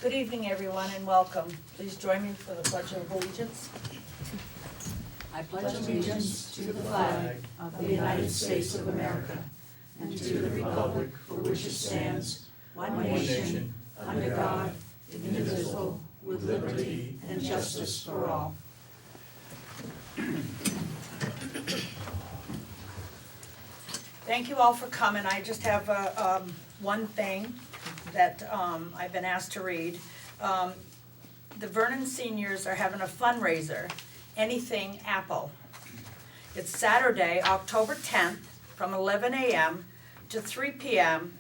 Good evening, everyone, and welcome. Please join me for the Pledge of Allegiance. I pledge allegiance to the flag of the United States of America and to the republic for which it stands, one nation, under God, indivisible, with liberty and justice for all. Thank you all for coming. I just have one thing that I've been asked to read. The Vernon seniors are having a fundraiser, Anything Apple. It's Saturday, October 10th, from 11 a.m. to 3 p.m.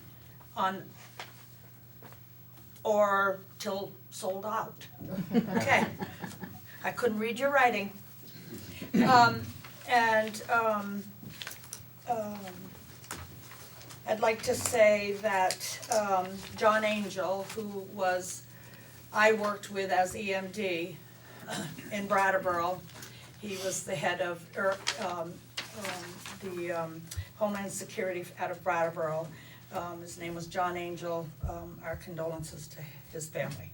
or till sold out. Okay, I couldn't read your writing. I'd like to say that John Angel, who I worked with as EMD in Brattleboro, he was the head of the Homeland Security out of Brattleboro. His name was John Angel. Our condolences to his family.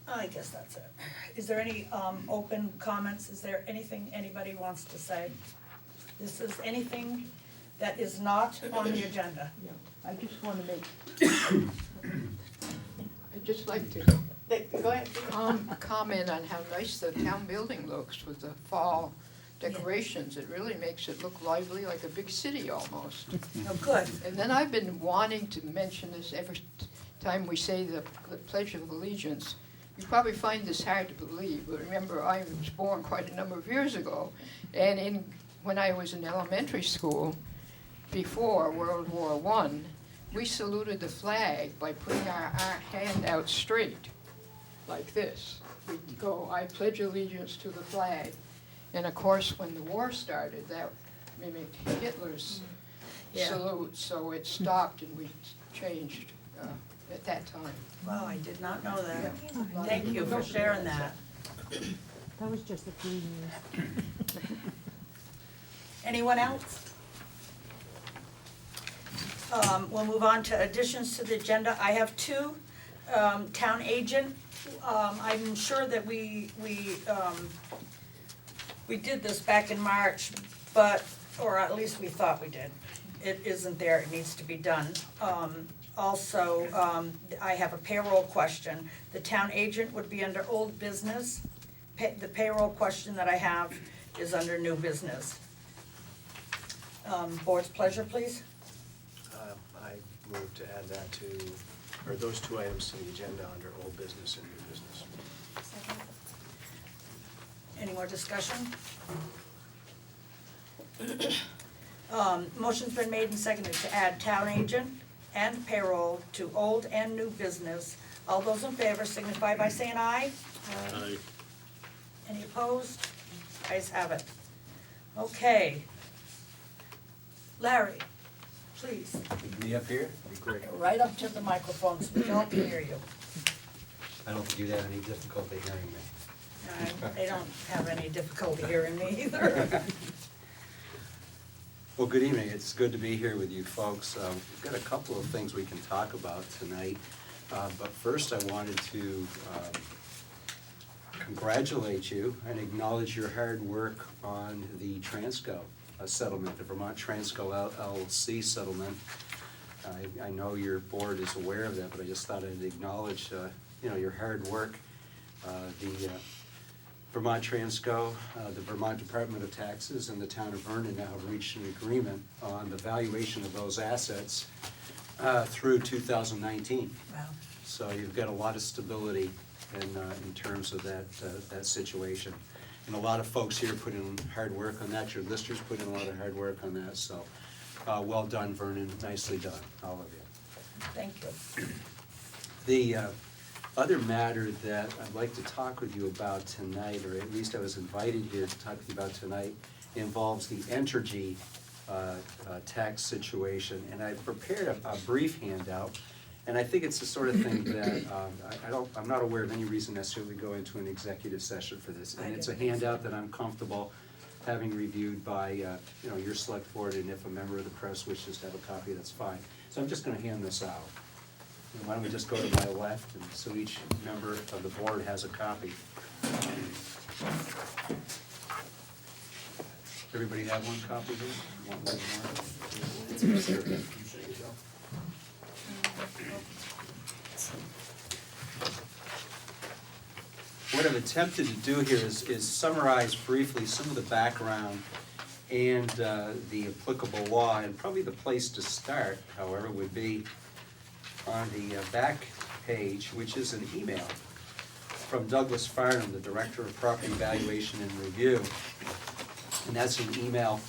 I guess that's it. Is there any open comments? Is there anything anybody wants to say? This is anything that is not on the agenda. Yeah, I just want to make, I'd just like to Go ahead. comment on how nice the town building looks with the fall decorations. It really makes it look lively, like a big city almost. Oh, good. And then I've been wanting to mention this every time we say the Pledge of Allegiance. You probably find this hard to believe, but remember, I was born quite a number of years ago, and when I was in elementary school, before World War I, we saluted the flag by putting our hand out straight, like this. We'd go, I pledge allegiance to the flag. And of course, when the war started, that mimicked Hitler's salute, so it stopped and we changed at that time. Wow, I did not know that. Thank you for sharing that. That was just a few years. Anyone else? We'll move on to additions to the agenda. I have two. Town agent, I'm sure that we did this back in March, or at least we thought we did. It isn't there, it needs to be done. Also, I have a payroll question. The town agent would be under old business. The payroll question that I have is under new business. Board's pleasure, please. I move to add that to, or those two items to the agenda under old business and new business. Any more discussion? Motion's been made and seconded to add town agent and payroll to old and new business. All those in favor signify by saying aye. Aye. Any opposed? Ayes have it. Okay. Larry, please, Me up here? Be great. right up to the microphone so we all can hear you. I don't think you'd have any difficulty hearing me. They don't have any difficulty hearing me either. Well, good evening. It's good to be here with you folks. We've got a couple of things we can talk about tonight. But first I wanted to congratulate you and acknowledge your hard work on the Transco settlement, the Vermont Transco LLC settlement. I know your board is aware of that, but I just thought I'd acknowledge your hard work. The Vermont Transco, the Vermont Department of Taxes, and the town of Vernon now have reached an agreement on the valuation of those assets through 2019. Wow. So you've got a lot of stability in terms of that situation. And a lot of folks here put in hard work on that. Your listers put in a lot of hard work on that. So well done, Vernon. Nicely done, all of you. Thank you. The other matter that I'd like to talk with you about tonight, or at least I was invited here to talk to you about tonight, involves the Entergy tax situation. And I prepared a brief handout, and I think it's the sort of thing that I'm not aware of any reason necessarily to go into an executive session for this. And it's a handout that I'm comfortable having reviewed by, your select board, and if a member of the press wishes to have a copy, that's fine. So I'm just gonna hand this out. And why don't we just go to my left, and so each member of the board has a copy. Everybody have one copy here? Want one more? What I've attempted to do here is summarize briefly some of the background and the applicable law, and probably the place to start, however, would be on the back page, which is an email from Douglas Farnham, the Director of Property Evaluation and Review. And that's an email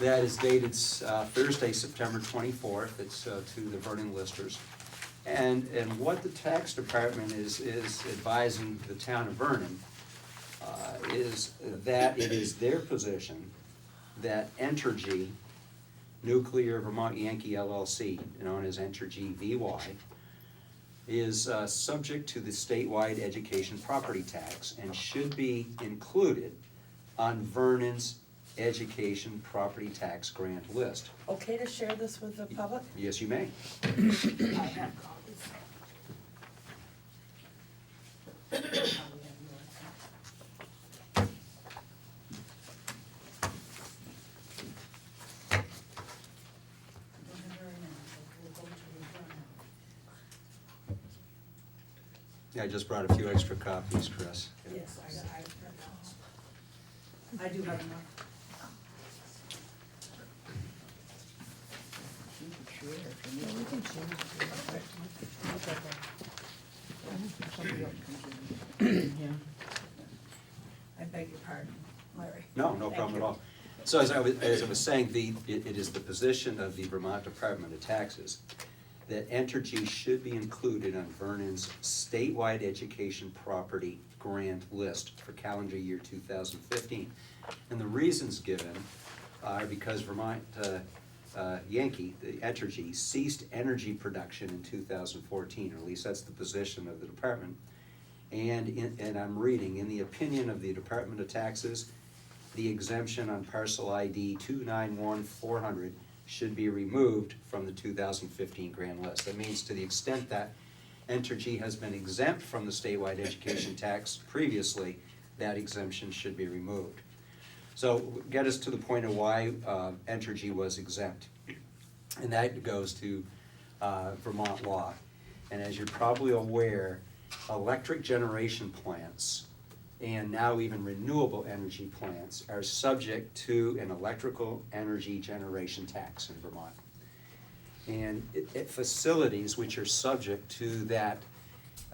that is dated Thursday, September 24th. It's to the Vernon listers. And what the tax department is advising the town of Vernon is that it is their position that Entergy, Nuclear Vermont Yankee LLC, known as Entergy VY, is subject to the statewide education property tax and should be included on Vernon's education property tax grant list. Okay to share this with the public? Yes, you may. I have copies. Yeah, I just brought a few extra copies, Chris. Yes, I do have enough. You can share if you Yeah, need. we can share it. Somebody else comes in. Yeah. I beg your pardon, Larry. No, no Thank problem at you. all. So as I was saying, it is the position of the Vermont Department of Taxes that Entergy should be included on Vernon's statewide education property grant list for calendar year 2015. And the reasons given are because Vermont Yankee, the Entergy, ceased energy production in 2014, or at least that's the position of the department. And I'm reading, in the opinion of the Department of Taxes, the exemption on parcel ID 291400 should be removed from the 2015 grand list. That means to the extent that Entergy has been exempt from the statewide education tax previously, that exemption should be removed. So get us to the point of why Entergy was exempt. And that goes to Vermont law. And as you're probably aware, electric generation plants and now even renewable energy plants are subject to an electrical energy generation tax in Vermont. And facilities which are subject to that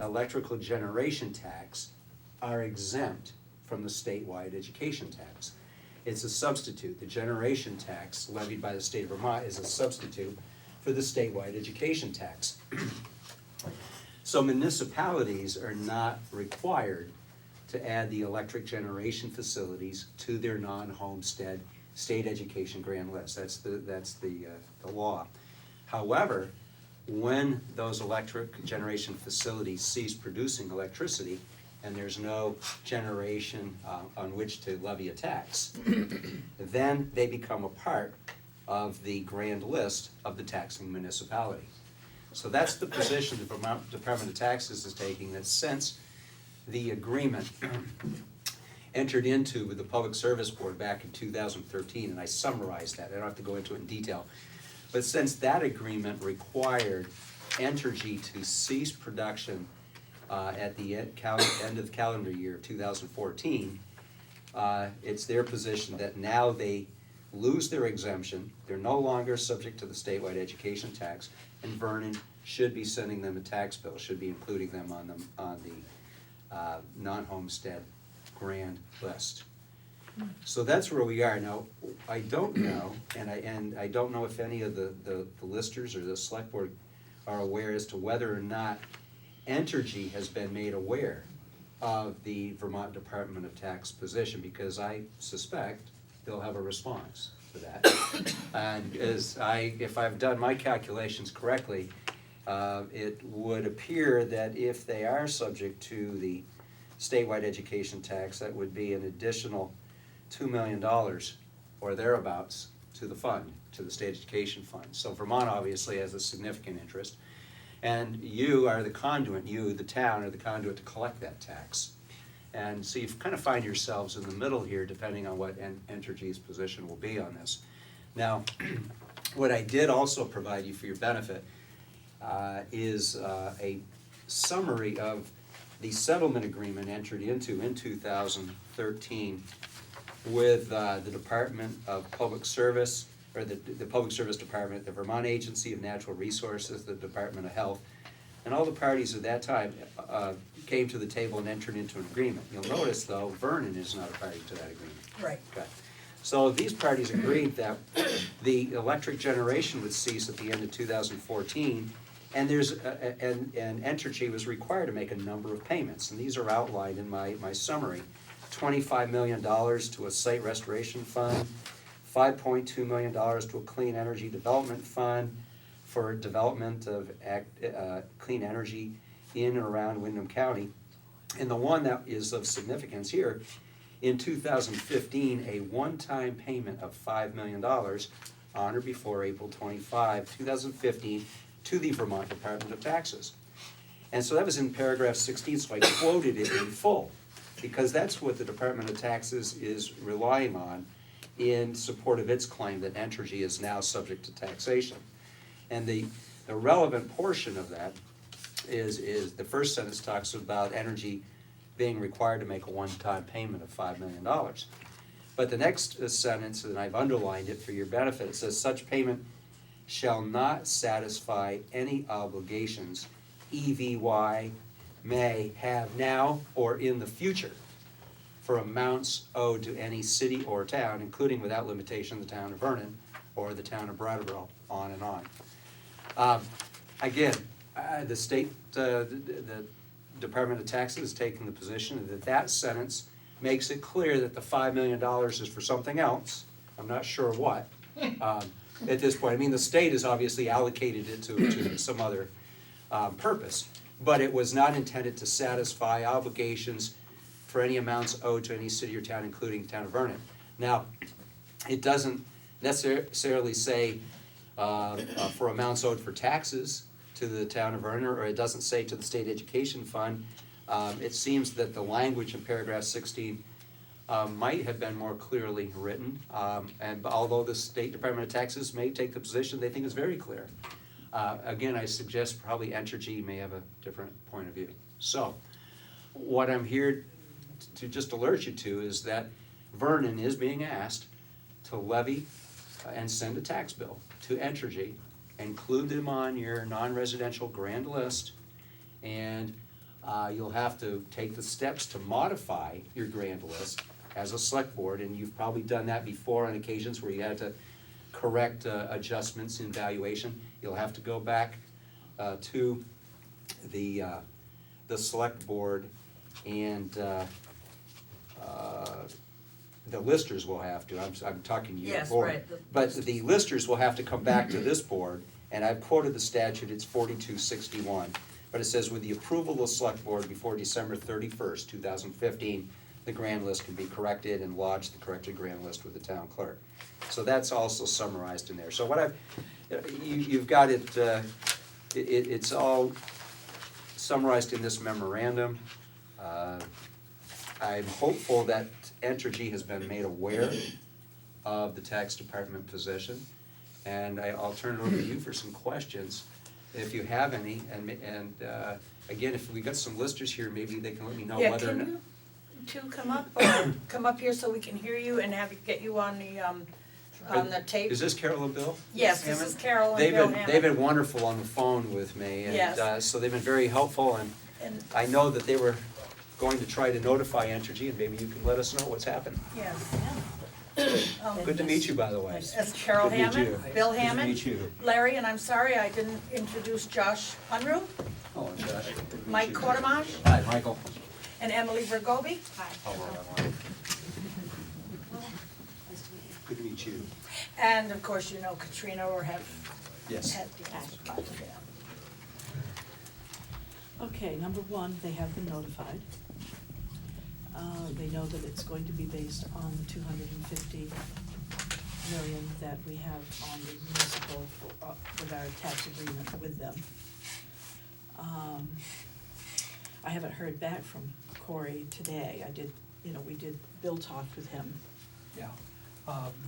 electrical generation tax are exempt from the statewide education tax. It's a substitute. The generation tax levied by the state of Vermont is a substitute for the statewide education tax. So municipalities are not required to add the electric generation facilities to their non-homestead state education grant list. That's the law. However, when those electric generation facilities cease producing electricity and there's no generation on which to levy a tax, then they become a part of the grand list of the taxing municipality. So that's the position the Vermont Department of Taxes is taking, that since the agreement entered into with the Public Service Board back in 2013, and I summarized that, I don't have to go into it in detail, but since that agreement required Entergy to cease production at the end of the calendar year of 2014, it's their position that now they lose their exemption, they're no longer subject to the statewide education tax, and Vernon should be sending them a tax bill, should be including them on the non-homestead grand list. So that's where we are. Now, I don't know, and I don't know if any of the listers or the select board are aware as to whether or not Entergy has been made aware of the Vermont Department of Tax position, because I suspect they'll have a response to that. And if I've done my calculations correctly, it would appear that if they are subject to the statewide education tax, that would be an additional $2 million or thereabouts to the fund, to the state education fund. So Vermont obviously has a significant interest. And you are the conduit, you, the town, are the conduit to collect that tax. And so you kind of find yourselves in the middle here, depending on what Entergy's position will be on this. Now, what I did also provide you for your benefit is a summary of the settlement agreement entered into in 2013 with the Department of Public Service, or the Public Service Department, the Vermont Agency of Natural Resources, the Department of Health, and all the parties at that time came to the table and entered into an agreement. You'll notice, though, Vernon is not a party to that agreement. Right. Okay. So these parties agreed that the electric generation would cease at the end of 2014, and and Entergy was required to make a number of payments, and these are outlined in my summary. $25 million to a site restoration fund, $5.2 million to a clean energy development fund for development of clean energy in and around Windham County. And the one that is of significance here, in 2015, a one-time payment of $5 million on or before April 25, 2015, to the Vermont Department of Taxes. And so that was in paragraph 16, so I quoted it in full, because that's what the Department of Taxes is relying on in support of its claim that Entergy is now subject to taxation. And the relevant portion of that is the first sentence talks about Entergy being required to make a one-time payment of $5 million. But the next sentence, and I've underlined it for your benefit, it says such payment shall not satisfy any obligations EVY may have now or in the future for amounts owed to any city or town, including without limitation the town of Vernon or the town of Brattleboro, on and on. Again, the state, the Department of Taxes has taken the position that that sentence makes it clear that the $5 million is for something else. I'm not sure what at this point. I mean, the state has obviously allocated it to some other purpose, but it was not intended to satisfy obligations for any amounts owed to any city or town, including the town of Vernon. Now, it doesn't necessarily say for amounts owed for taxes to the town of Vernon, or it doesn't say to the state education fund. It seems that the language in paragraph 16 might have been more clearly written, and although the State Department of Taxes may take the position they think is very clear. Again, I suggest probably Entergy may have a different point of view. So, what I'm here to just alert you to is that Vernon is being asked to levy and send a tax bill to Entergy, include them on your non-residential grand list, and you'll have to take the steps to modify your grand list as a select board, and you've probably done that before on occasions where you had to correct adjustments in valuation. You'll have to go back to the select board, and the listers will have to, I'm talking to your Yes, board. right, But the listers will have to come back to this board, and I've quoted the statute, it's 4261. But it says, with the approval of the select board before December 31st, 2015, the grand list can be corrected and lodge the corrected grand list with the town clerk. So that's also summarized in there. So what you've got it, it's all summarized in this memorandum. I'm hopeful that Entergy has been made aware of the tax department position, and I'll turn it over to you for some questions if you have any. And again, if we got some listers here, maybe they can let me know Yeah, whether or not. can you two come up here so we can hear you and get you on the tape? Is this Carol and Bill? Yes, this Hammond? is Carol and Bill They've Hammond. been wonderful on the phone with me, and Yes. so they've been very helpful, and And, I know that they were going to try to notify Entergy, and maybe you can let us know what's happened. yes. Good to meet you, by the way. That's Carol Good to meet Hammond, you. Bill Good to Hammond. meet you. Larry, and I'm sorry I didn't introduce Josh Unruh, Oh, and Josh. Mike Quartermash, Hi, Michael. and Emily Vergobi. Good to meet you. And of course, you know Katrina or have Yes. had the Okay, number one, they have been notified. They know that it's going to be based on the 250 million that we have on the municipal, with our tax agreement with them. I haven't heard back from Corey today. We did Bill talked with him. Yeah.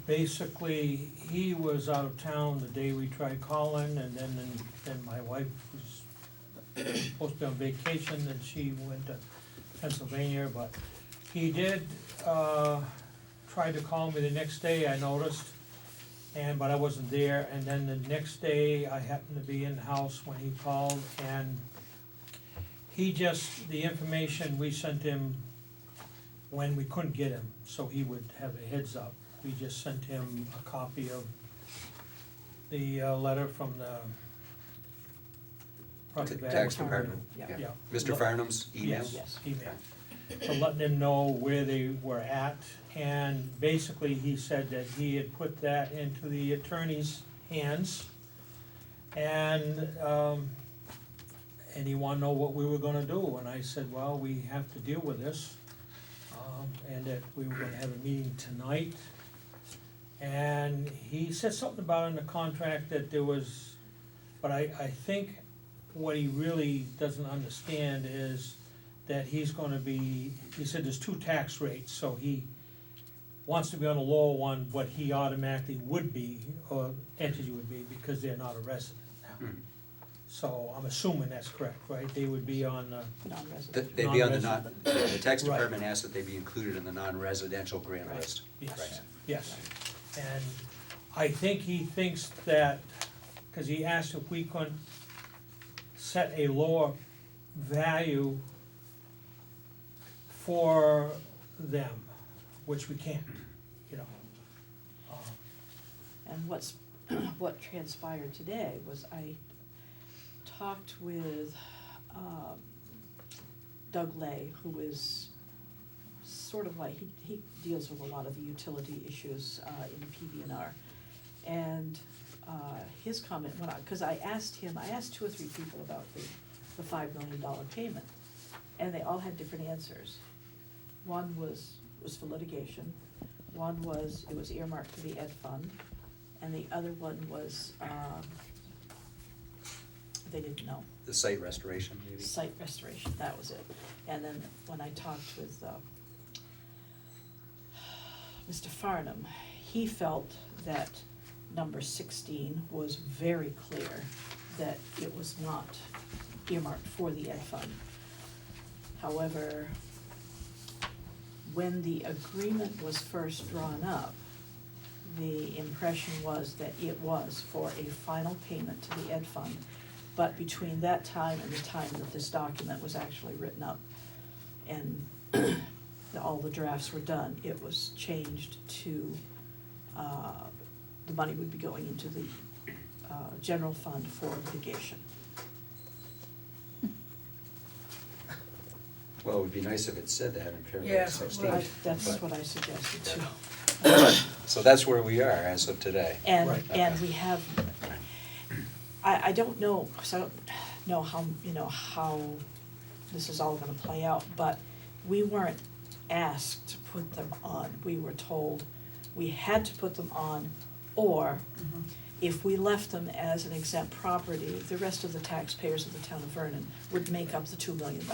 Basically, he was out of town the day we tried calling, and then my wife was supposed to be on vacation, and she went to Pennsylvania, but he did, try to call me the next day, I noticed, but I wasn't there, and then the next day, I happened to be in the house when he called, and the information we sent him when we couldn't get him, so he would have a heads up. We just sent him a copy of the letter from the property Tax value. department. Yeah. Yeah. Mr. Farnham's email? Yes. Email. So letting him know where they were at, and basically he said that he had put that into the attorney's hands, and he wanted to know what we were gonna do, and I said, well, we have to deal with this, and that we were gonna have a meeting tonight. And he said something about in the contract that there was, but I think what he really doesn't understand is that he's gonna be, he said there's two tax rates, so he wants to be on the lower one, what he automatically would be, or entity would be, because they're not a resident now. Hmm. So I'm assuming that's correct, right? They would be on Non-resident. They'd be on Non-resident. the tax Right. department asked that they be included in the non-residential grant Right. list. yes, Right. yes. And I think he thinks that, cause he asked if we could set a lower value for them, which we can't, you know. And what transpired today was I talked with Doug Lay, who is sort of like, he deals with a lot of the utility issues in the PVNR. And his comment went out, because I asked two or three people about the $5 million payment, and they all had different answers. One was for litigation, one was, it was earmarked for the ed fund, and the other one was, they didn't know. The site restoration, maybe? Site restoration, that was it. And then when I talked with Mr. Farnham, he felt that number 16 was very clear that it was not earmarked for the ed fund. However, when the agreement was first drawn up, the impression was that it was for a final payment to the ed fund. But between that time and the time that this document was actually written up and all the drafts were done, it was changed to, the money would be going into the general fund for litigation. Well, it would be nice if it said that in paragraph Yes, 16. That's but- what I suggested too. So that's where we are as of today. And, Right. and we have, I don't know, cause I don't know how this is all gonna play out, but we weren't asked to put them on. We were told we had to put them on, or if we left them as an exempt property, the rest of the taxpayers of the town of Vernon would make up the $2 million.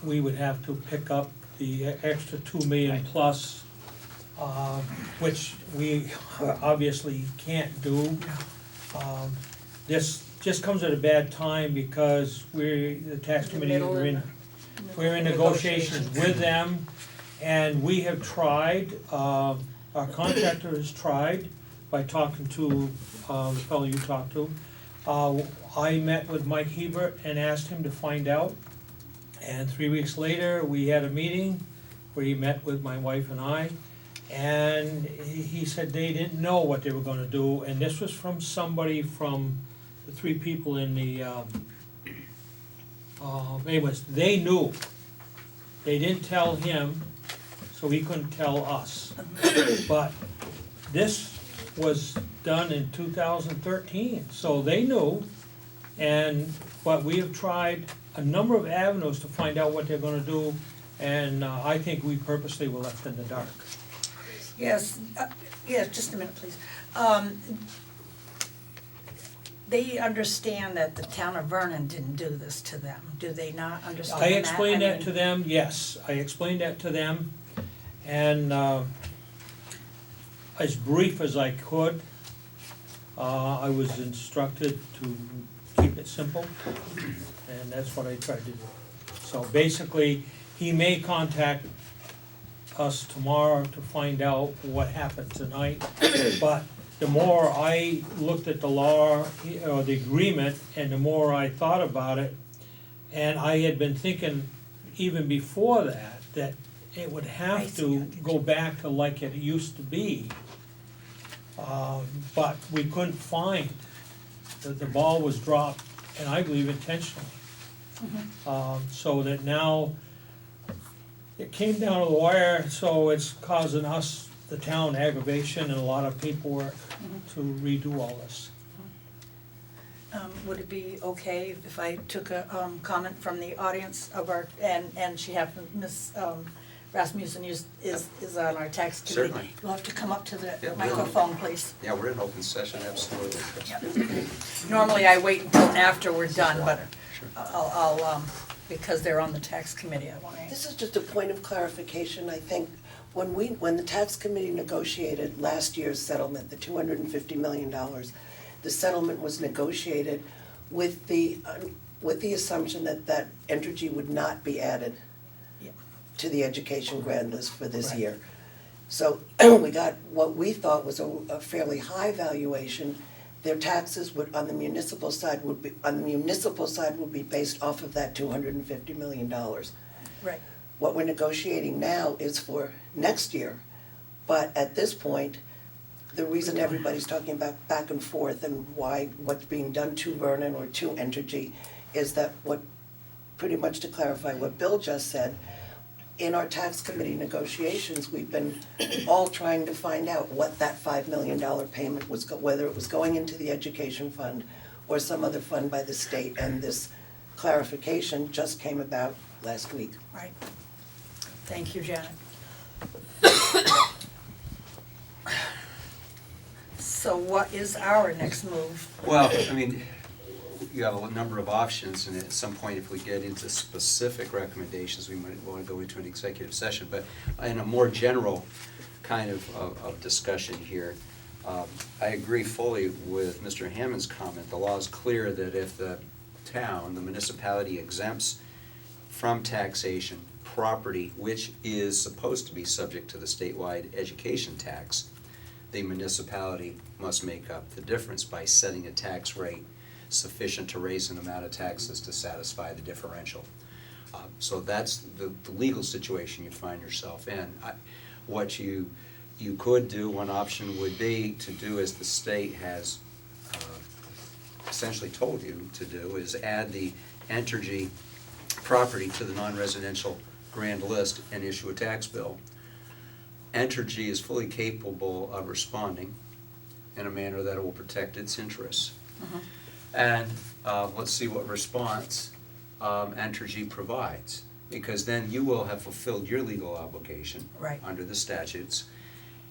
We would have to pick up the extra 2 million Right. plus, which we obviously can't do. This just comes at a bad time because the tax committee, we're in negotiations with them, and we have tried, our contractor has tried by talking to, the fellow you talked to. I met with Mike Hebert and asked him to find out, and 3 weeks later, we had a meeting where he met with my wife and I, and he said they didn't know what they were gonna do, and this was from somebody from the three people in the, anyways, they knew. They didn't tell him, so he couldn't tell us. But this was done in 2013, so they knew. But we have tried a number of avenues to find out what they're gonna do, And I think we purposely were left in the dark. Yes, just a minute, please. They understand that the town of Vernon didn't do this to them, do they not understand that? I explained that mean, to them, yes, I explained that to them, and as brief as I could, I was instructed to keep it simple, and that's what I tried to do. So basically, he may contact us tomorrow to find out what happened tonight, but the more I looked at the law, or the agreement, and the more I thought about it, and I had been thinking even before that, that it would have to go back to like it used to be. But we couldn't find, the ball was dropped, and I believe intentionally. So that now, it came down to the wire, so it's causing us, the town, aggravation and a lot of paperwork to redo all this. Would it be okay if I took a comment from the audience of our, and she happened, Ms. Rasmussen is on our tax committee. Certainly. You'll have to come up to the Yeah, microphone, please. Yeah, we're in open session, absolutely. Normally I wait until after we're done, but Sure. I'll, because they're on the tax committee, I want to. This is just a point of clarification, I think, when the tax committee negotiated last year's settlement, the $250 million, the settlement was negotiated with the assumption that Entergy would not be added Yeah. to the education grant list for this Right. year. So we got what we thought was a fairly high valuation. Their taxes would, on the municipal side would be based off of that $250 million. Right. What we're negotiating now is for next year, but at this point, the reason everybody's talking about back and forth and what's being done to Vernon or to Entergy is that pretty much to clarify what Bill just said, in our tax committee negotiations, we've been all trying to find out what that $5 million payment was, whether it was going into the education fund or some other fund by the state, and this clarification just came about last week. Right. Thank you, Janet. So what is our next move? Well, I mean, you have a number of options, and at some point, if we get into specific recommendations, we might want to go into an executive session. But in a more general kind of discussion here, I agree fully with Mr. Hammond's comment. The law is clear that if the town, the municipality exempts from taxation property which is supposed to be subject to the statewide education tax, the municipality must make up the difference by setting a tax rate sufficient to raise an amount of taxes to satisfy the differential. So that's the legal situation you find yourself in. What you could do, one option would be to do as the state has essentially told you to do, is add the Entergy property to the non-residential grand list and issue a tax bill. Entergy is fully capable of responding in a manner that will protect its interests. And let's see what response Entergy provides, because then you will have fulfilled your legal obligation Right. under the statutes.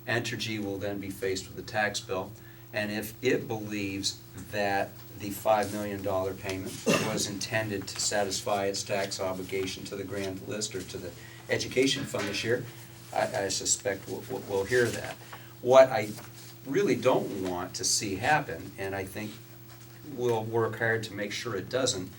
Entergy will then be faced with a tax bill, and if it believes that the $5 million payment was intended to satisfy its tax obligation to the grand list or to the education fund this year, I suspect we'll hear that. What I really don't want to see happen, and I think we'll work hard to make sure it doesn't,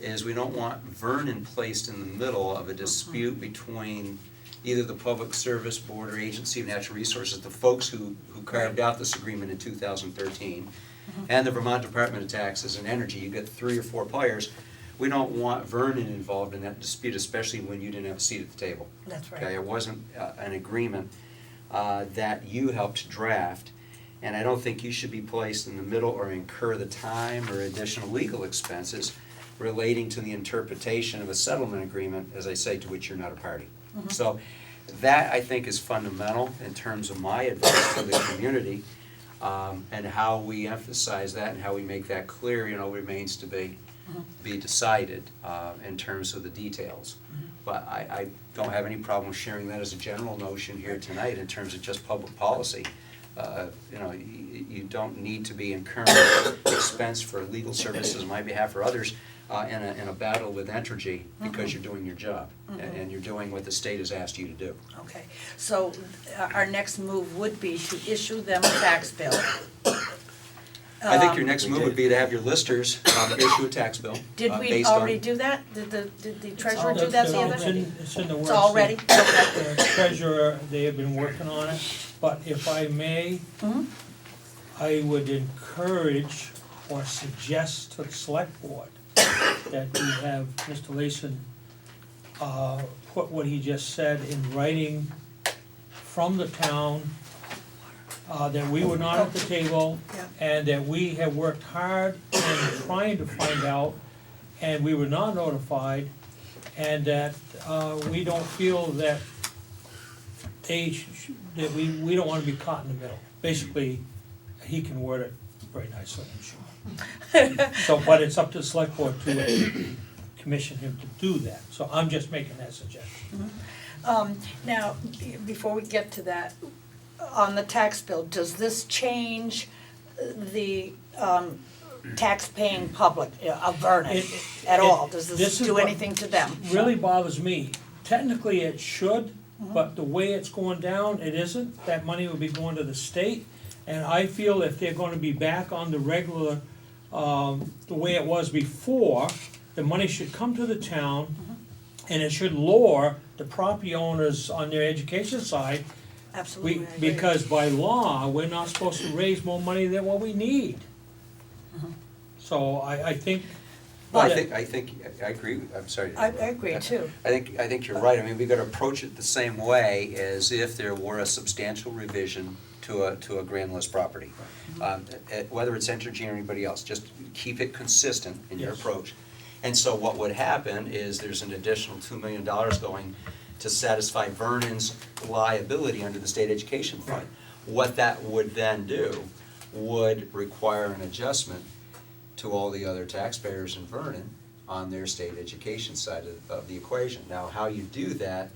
is we don't want Vernon placed in the middle of a dispute between either the Public Service Board or Agency of Natural Resources, the folks who carved out this agreement in 2013, and the Vermont Department of Taxes and Energy. You get 3 or 4 players. We don't want Vernon involved in that dispute, especially when you didn't have a seat at the table. That's right. Okay, it wasn't an agreement that you helped draft, and I don't think you should be placed in the middle or incur the time or additional legal expenses relating to the interpretation of a settlement agreement, as I say, to which you're not a party. So that, I think, is fundamental in terms of my advice to the community, and how we emphasize that and how we make that clear, remains to be. be decided in terms of the details. But I don't have any problem sharing that as a general notion here tonight in terms of just public policy. You know, you don't need to be incurring expense for legal services on my behalf or others in a battle with Entergy because you're doing your job and you're doing what the state has asked you to do. Okay, so our next move would be to issue them a tax bill. I think your next move would be to have your listers issue a tax bill. Did we based on- already do that? Did the treasurer do that the other? It's in the works. It's all ready? Okay. The treasurer, they have been working on it, but if I may, Mhm. I would encourage or suggest to the select board that we have Mr. Lason put what he just said in writing from the town, that we were not at the table, Yeah. and that we have worked hard in trying to find out, and we were not notified, and that we don't feel that that we don't wanna be caught in the middle. Basically, he can word it very nicely, I'm sure. So, but it's up to the select board to commission him to do that, so I'm just making that suggestion. Now, before we get to that, on the tax bill, does this change the tax-paying public of Vernon at all? Does This this is do what anything to them? Really bothers me. Technically, it should, but the way it's going down, it isn't. That money will be going to the state, and I feel if they're gonna be back on the regular, the way it was before, the money should come to the town, and it should lower the property owners on their education side. Absolutely, I agree. Because by law, we're not supposed to raise more money than what we need. So I think. Well, I think, I agree, I'm sorry. I agree too. I think you're right. I mean, we gotta approach it the same way as if there were a substantial revision to a grand list property. Whether it's Entergy or anybody else, just keep it consistent in your Yes. approach. And so what would happen is there's an additional $2 million going to satisfy Vernon's liability under the state education fund. What that would then do would require an adjustment to all the other taxpayers in Vernon on their state education side of the equation. Now, how you do that,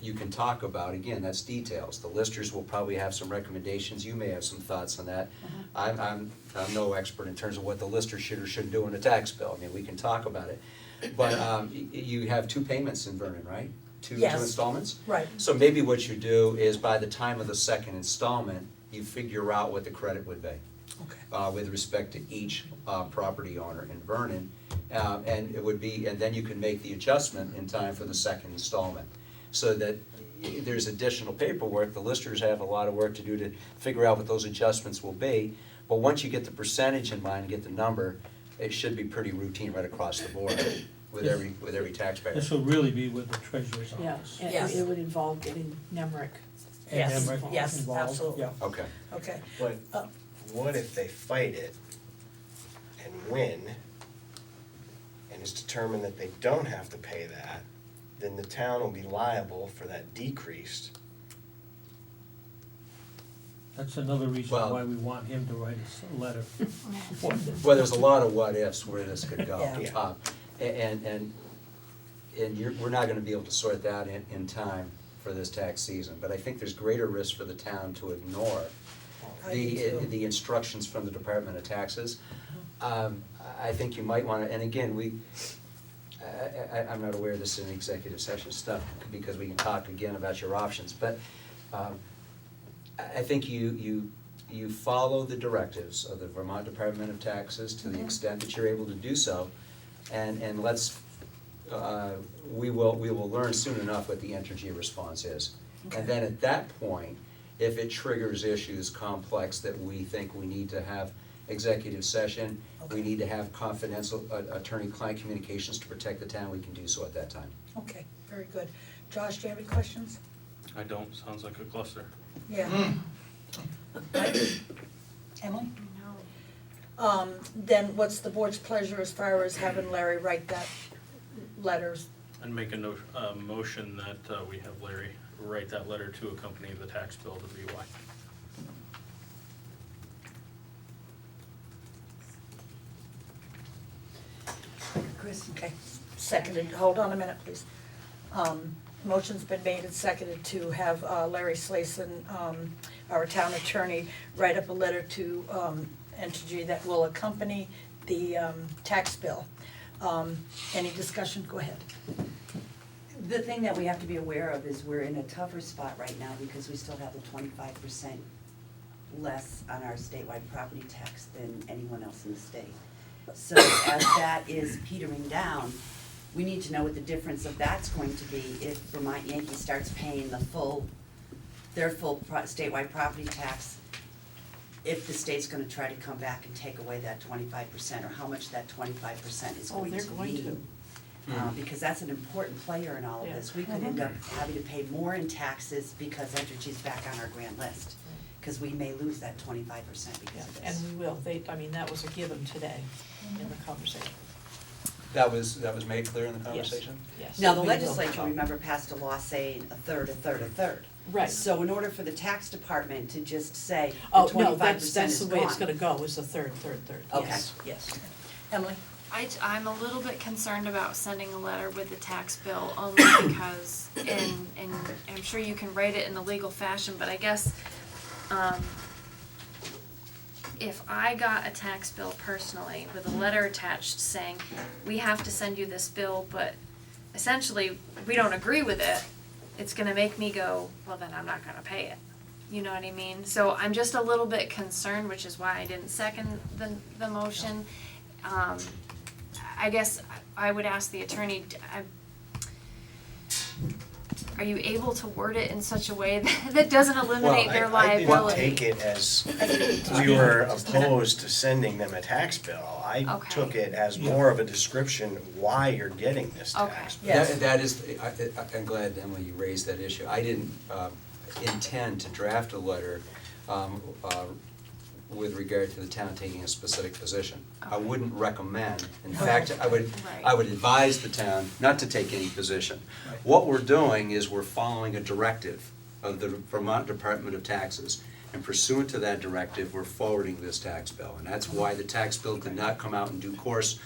you can talk about, again, that's details. The listers will probably have some recommendations, you may have some thoughts on that. I'm no expert in terms of what the lister should or shouldn't do in a tax bill, I mean, we can talk about it. But you have two payments in Vernon, right? Two Yes. installments? Right. So maybe what you do is by the time of the second installment, you figure out what the credit would be with respect to each property owner in Vernon. And it would be, and then you can make the adjustment in time for the second installment. So that there's additional paperwork, the listers have a lot of work to do to figure out what those adjustments will be. But once you get the percentage in mind, get the number, it should be pretty routine right across the board with every taxpayer. This will really be with the treasurer's Yeah, office. and Yes. it would involve getting NEMRIC. And Yes, Emmerich yes, involved. absolutely. Yeah. Okay. Okay, But Uh, what if they fight it and win, and it's determined that they don't have to pay that, then the town will be liable for that decreased. That's another reason Well- why we want him to write us a letter. Well, there's a lot of what ifs where this could go. Yeah. And we're not gonna be able to sort that in time for this tax season. But I think there's greater risk for the town to ignore I do too. the instructions from the Department of Taxes. I think you might wanna, and again, I'm not aware this is an executive session stuff, because we can talk again about your options, but I think you follow the directives of the Vermont Department of Taxes to the extent that you're able to do so, and let's, we will learn soon enough what the Entergy response is. And then at that point, if it triggers issues complex that we think we need to have executive session, we need to have confidential attorney-client communications to protect the town, we can do so at that time. okay, very good. Josh, do you have any questions? I don't, sounds like a cluster. Yeah. Right? Emily? No. Then what's the board's pleasure as far as having Larry write that letters? And make a motion that we have Larry write that letter to accompany the tax bill to VY. Office. Okay, seconded, hold on a minute, please. Motion's been made and seconded to have Larry Slayson, our town attorney, write up a letter to Entergy that will accompany the tax bill. Any discussion? Go ahead. The thing that we have to be aware of is we're in a tougher spot right now because we still have the 25% less on our statewide property tax than anyone else in the state. So as that is petering down, we need to know what the difference of that's going to be if Vermont Yankee starts paying their full statewide property tax, if the state's gonna try to come back and take away that 25%, or how much that 25% is going to be. they're going to. Because that's an important player in all of Yeah. this. We could end up having to pay more in taxes because Entergy's back on our grand list. Because we may lose that 25% because Yeah, of and this. we will, that was a given today in the conversation. That was made clear in the conversation? Yes. Now, the We will. legislature, remember, passed a law saying a third, a third, a third. Right. So in order for the tax department to just say the Oh, 25% no, is that's the way it's gone. gonna go, is the third, Okay. yes. Emily? I'm a little bit concerned about sending a letter with the tax bill only because, and I'm sure you can write it in the legal fashion, but I guess, if I got a tax bill personally with a letter attached saying, we have to send you this bill, but essentially, we don't agree with it, it's gonna make me go, well, then I'm not gonna pay it. You know what I mean? So I'm just a little bit concerned, which is why I didn't second the motion. I guess I would ask the attorney, are you able to word it in such a way that doesn't eliminate their liability? Well, I didn't take it as we were opposed to sending them a tax bill. I Okay. took it as more of a description why you're getting this tax bill. Yes. That is, I'm glad, Emily, you raised that issue. I didn't intend to draft a letter with regard to the town taking a specific position. I Okay. wouldn't recommend, in fact, I would Right. advise the town not to take any position. What we're doing is we're following a directive of the Vermont Department of Taxes. And pursuant to that directive, we're forwarding this tax bill. And that's why the tax bill could not come out in due course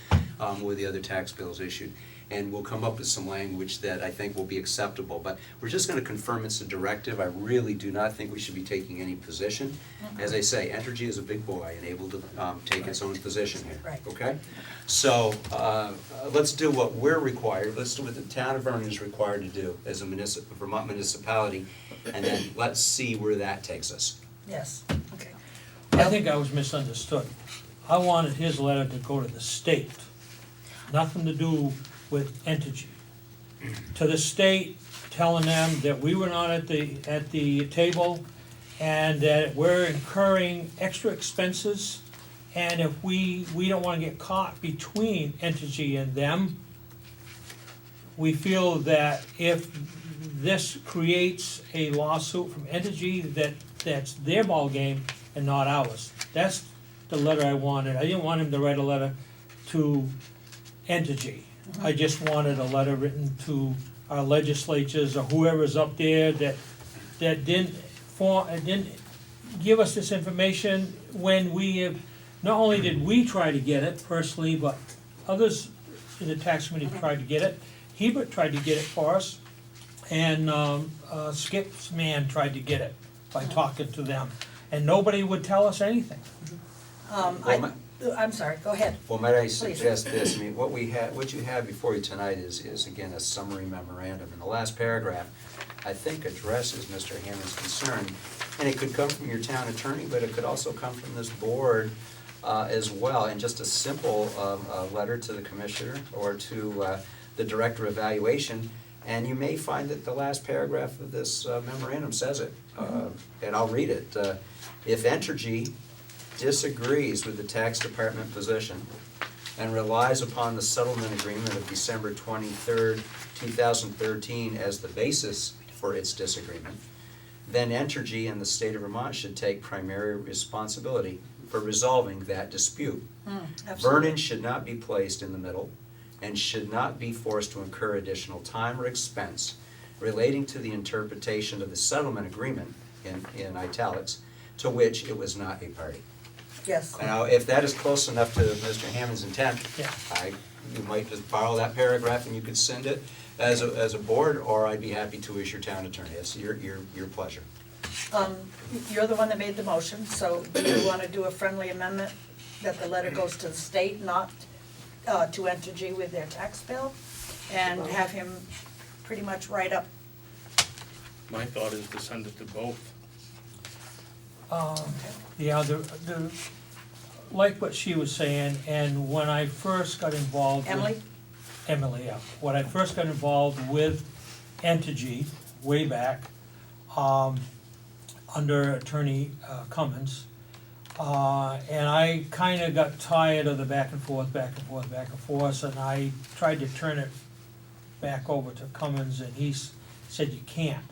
with the other tax bills issued. And we'll come up with some language that I think will be acceptable. But we're just gonna confirm it's a directive. I really do not think we should be taking any position. As I say, Entergy is a big boy and able to take its own position here, Right. okay? So, let's do what we're required, let's do what the town of Vernon is required to do as a Vermont municipality, and then let's see where that takes us. Yes, okay. I think I was misunderstood. I wanted his letter to go to the state, nothing to do with Entergy. To the state, telling them that we were not at the table and that we're incurring extra expenses. And if we don't wanna get caught between Entergy and them, we feel that if this creates a lawsuit from Entergy, that's their ballgame and not ours. That's the letter I wanted. I didn't want him to write a letter to Entergy. I just wanted a letter written to our legislatures or whoever's up there that didn't give us this information when we have, not only did we try to get it personally, but others in the tax committee tried to get it. Hebert tried to get it for us, and Skip's man tried to get it by talking to them, and nobody would tell us anything. I'm sorry, go ahead. Well, might I suggest this, I mean, what you have before you tonight is again, a summary memorandum. And the last paragraph, I think, addresses Mr. Hammond's concern. And it could come from your town attorney, but it could also come from this board as well. And just a simple letter to the commissioner or to the director of evaluation. And you may find that the last paragraph of this memorandum says it. And I'll read it. If Entergy disagrees with the tax department position and relies upon the settlement agreement of December 23rd, 2013 as the basis for its disagreement, then Entergy and the state of Vermont should take primary responsibility for resolving that dispute. Absolutely. Vernon should not be placed in the middle and should not be forced to incur additional time or expense relating to the interpretation of the settlement agreement, in italics, to which it was not a party. Yes. Now, if that is close enough to Mr. Hammond's intent, Yeah. you might just borrow that paragraph and you could send it as a board, or I'd be happy to as your town attorney. It's your pleasure. You're the one that made the motion, so do you wanna do a friendly amendment that the letter goes to the state, not to Entergy with their tax bill? And have him pretty much write up, My thought is to send it to both. Yeah, like what she was saying, and when I first got involved with. Emily? Yeah. When I first got involved with Entergy way back, under Attorney Cummins, and I kinda got tired of the back and forth, and I tried to turn it back over to Cummins, and he said you can't.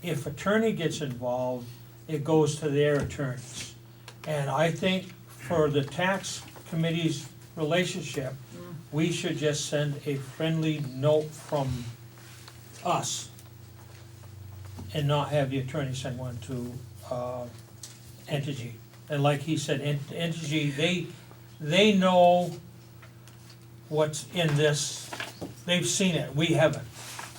If attorney gets involved, it goes to their attorneys. And I think for the tax committee's relationship, we should just send a friendly note from us and not have the attorney send one to Entergy. And like he said, Entergy, they know what's in this, they've seen it, we haven't.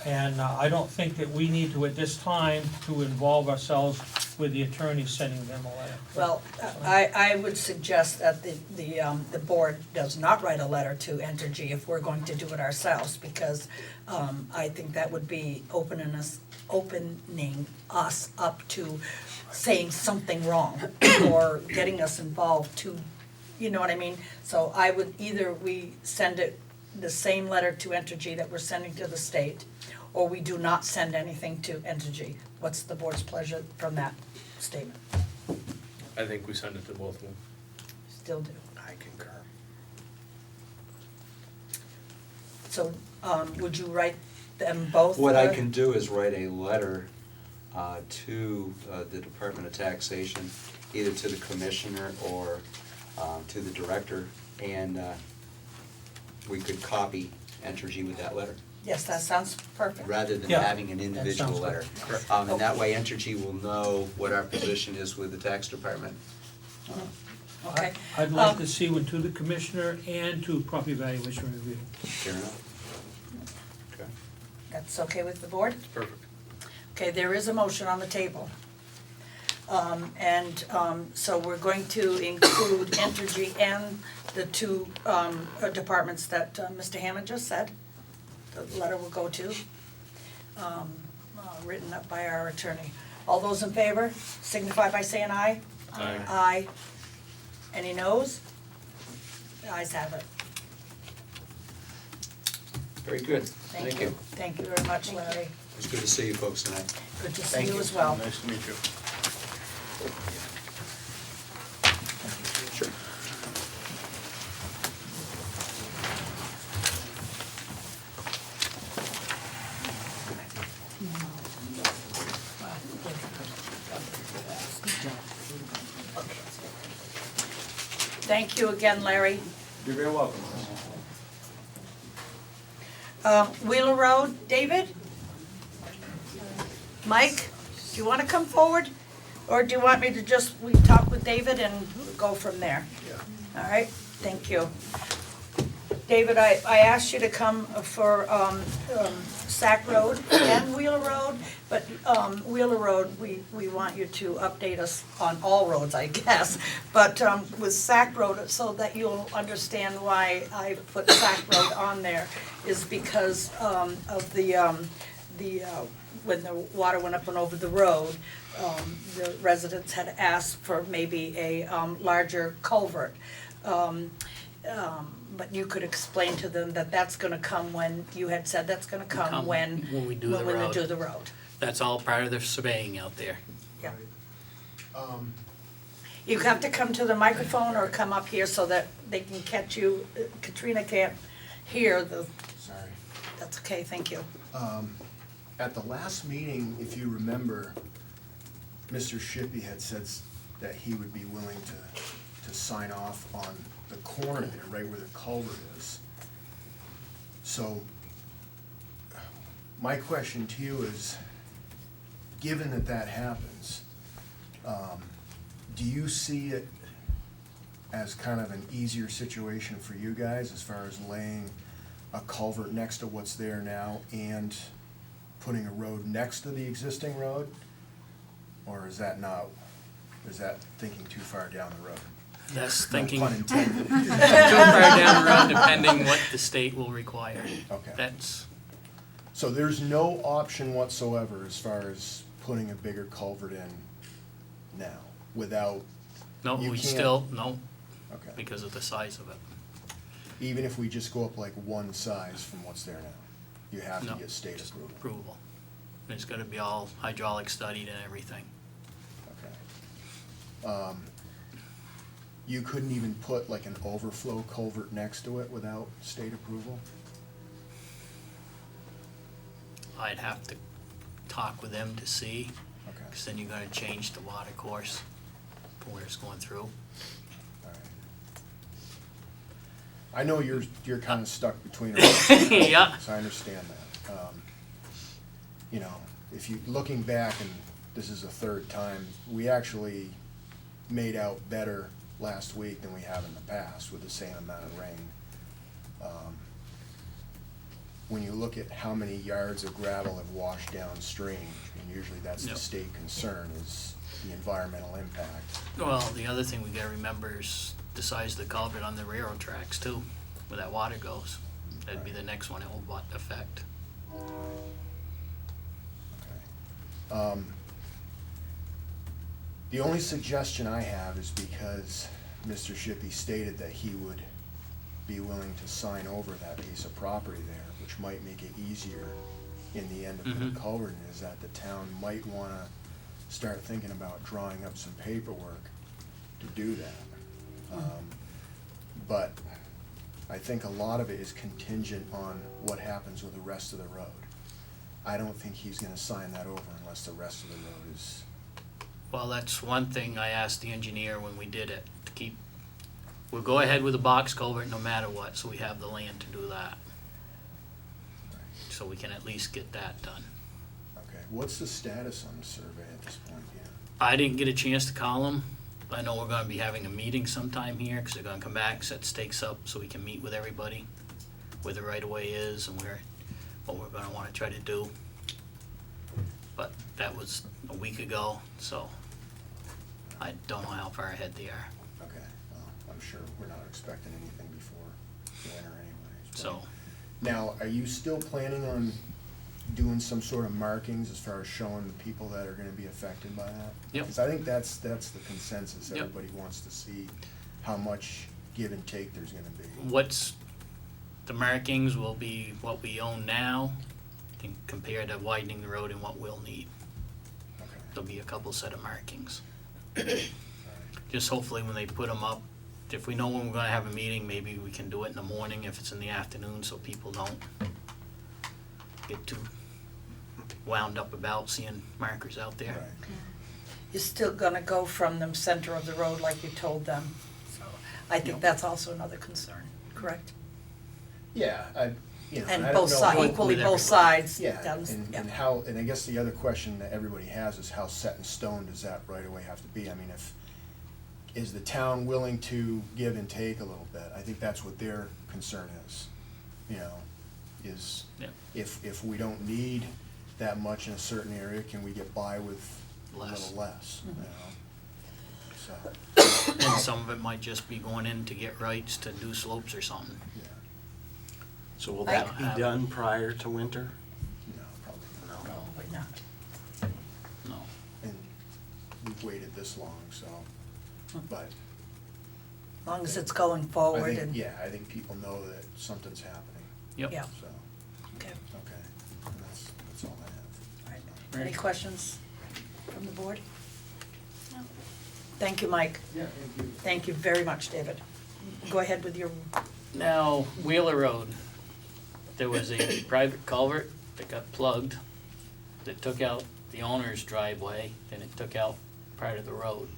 And I don't think that we need to, at this time, to involve ourselves with the attorney sending them a letter. Well, I would suggest that the board does not write a letter to Entergy if we're going to do it ourselves, because I think that would be opening us up to saying something wrong or getting us involved to, you know what I mean? So I would either we send it, the same letter to Entergy that we're sending to the state, or we do not send anything to Entergy. What's the board's pleasure from that statement? I think we send it to both of them. Still do. I concur. So, would you write them both? What I can do is write a letter to the Department of Taxation, either to the commissioner or to the director, and we could copy Entergy with that letter, Yes, that sounds perfect. rather than Yeah, having an individual sounds good. letter. And that way Entergy will know what our position is with the tax department. Okay. I'd like to see one to the commissioner and to property valuation review. Fair enough? Okay. That's okay with the board? It's perfect. Okay, there is a motion on the table. So we're going to include Entergy and the two departments that Mr. Hammond just said. The letter will go to, written up by our attorney. All those in favor signify by saying aye. Aye. Aye. Any noes? The ayes have it. Very good. Thank you. Thank you very much, Larry. It's good to see you folks tonight. Good to see Thank you you. as well. Nice to meet you. Sure. Thank you again, Larry. You're very welcome. Wheeler Road, David? Mike, do you want to come forward? Or do you want me to just, we talk with David and go from there? Yeah. All right, thank you. David, I asked you to come for Sack Road and Wheeler Road, but Wheeler Road, we want you to update us on all roads, I guess. But with Sack Road, so that you'll understand why I put Sack Road on there, is because of the when the water went up and over the road, the residents had asked for maybe a larger culvert. But you could explain to them that that's gonna come when, you had said that's gonna come when. When we do the road. do the road. That's all part of the surveying out there. Yeah. You have to come to the microphone or come up here so that they can catch you. Katrina can't hear the, Sorry. that's okay, thank you. At the last meeting, if you remember, Mr. Shippey had said that he would be willing to sign off on the corner there, right where the culvert is. So, my question to you is, given that that happens, do you see it as kind of an easier situation for you guys as far as laying a culvert next to what's there now and putting a road next to the existing road? Or is that thinking too far down the road? That's No thinking pun too intended. far down the road, depending what the state will require. Okay. That's, So there's no option whatsoever as far as putting a bigger culvert in now, without, no, You we can't- still, no, okay. because of the size of it. Even if we just go up like one size from what's there now, you have to No, get state just approval. Approval. It's gotta be all hydraulic studied and everything. Okay. You couldn't even put like an overflow culvert next to it without state approval? I'd have to talk with them to see, Okay, because then you're gonna change the water course from where it's going through. all right. I know you're kind of stuck between a rock and a hard Yeah. place, I understand that. You know, if you, looking back, and this is the third time, we actually made out better last week than we have in the past with the same amount of rain. When you look at how many yards of gravel have washed downstream, and usually that's the Yep. state concern, is the environmental impact. Well, the other thing we gotta remember is the size of the culvert on the railroad tracks too, where that water goes. That'd be the next one it will affect. Okay. The only suggestion I have is because Mr. Shippey stated that he would be willing to sign over that piece of property there, which might make it easier in the end of putting Mhm. culvert in, is that the town might wanna start thinking about drawing up some paperwork to do that. But I think a lot of it is contingent on what happens with the rest of the road. I don't think he's gonna sign that over unless the rest of the road is, Well, that's one thing I asked the engineer when we did it, to keep, we'll go ahead with the box culvert no matter what, so we have the land to do that. So we can at least get that done. okay. What's the status on the survey at this point, yeah? I didn't get a chance to call them. I know we're gonna be having a meeting sometime here, cause they're gonna come back, set stakes up, so we can meet with everybody, where the right of way is and what we're gonna wanna try to do. But that was a week ago, so I don't know how far ahead they are, Okay, well, I'm sure we're not expecting anything before winter anyways. but- so. Now, are you still planning on doing some sort of markings as far as showing the people that are gonna be affected by that? Yep. Because I think that's the consensus, Yep. everybody wants to see how much give and take there's gonna be. The markings will be what we own now, and compared to widening the road and what we'll need. Okay, There'll be a couple set of markings. all right. Just hopefully when they put them up, if we know when we're gonna have a meeting, maybe we can do it in the morning if it's in the afternoon, so people don't get too wound up about seeing markers out there. Right. You're still gonna go from the center of the road like you told them, so I think Yep. that's also another concern, correct? Yeah, you know, And I don't both know sides, how- equally With both everybody. sides. Yeah, down- and yeah. how, and I guess the other question that everybody has is how set in stone does that right away have to be? I mean, is the town willing to give and take a little bit? I think that's what their concern is, you know, is Yeah. if we don't need that much in a certain area, can we get by with a Less. little less, you Mhm. know? So, And some of it might just be going in to get rights to do slopes or something. yeah, So will I- that be done prior to winter? no, probably not. No, Probably not. no. And we've waited this long, so, but As long as it's going I forward think, and, yeah, I think people know that something's happening, Yep. yeah, so, okay, okay, and that's all I have. all right. Any questions from the board? No. Thank you, Mike. Yeah, thank you. Thank you very much, David. Go ahead with your, Now, Wheeler Road, there was a private culvert that got plugged that took out the owner's driveway and it took out part of the road.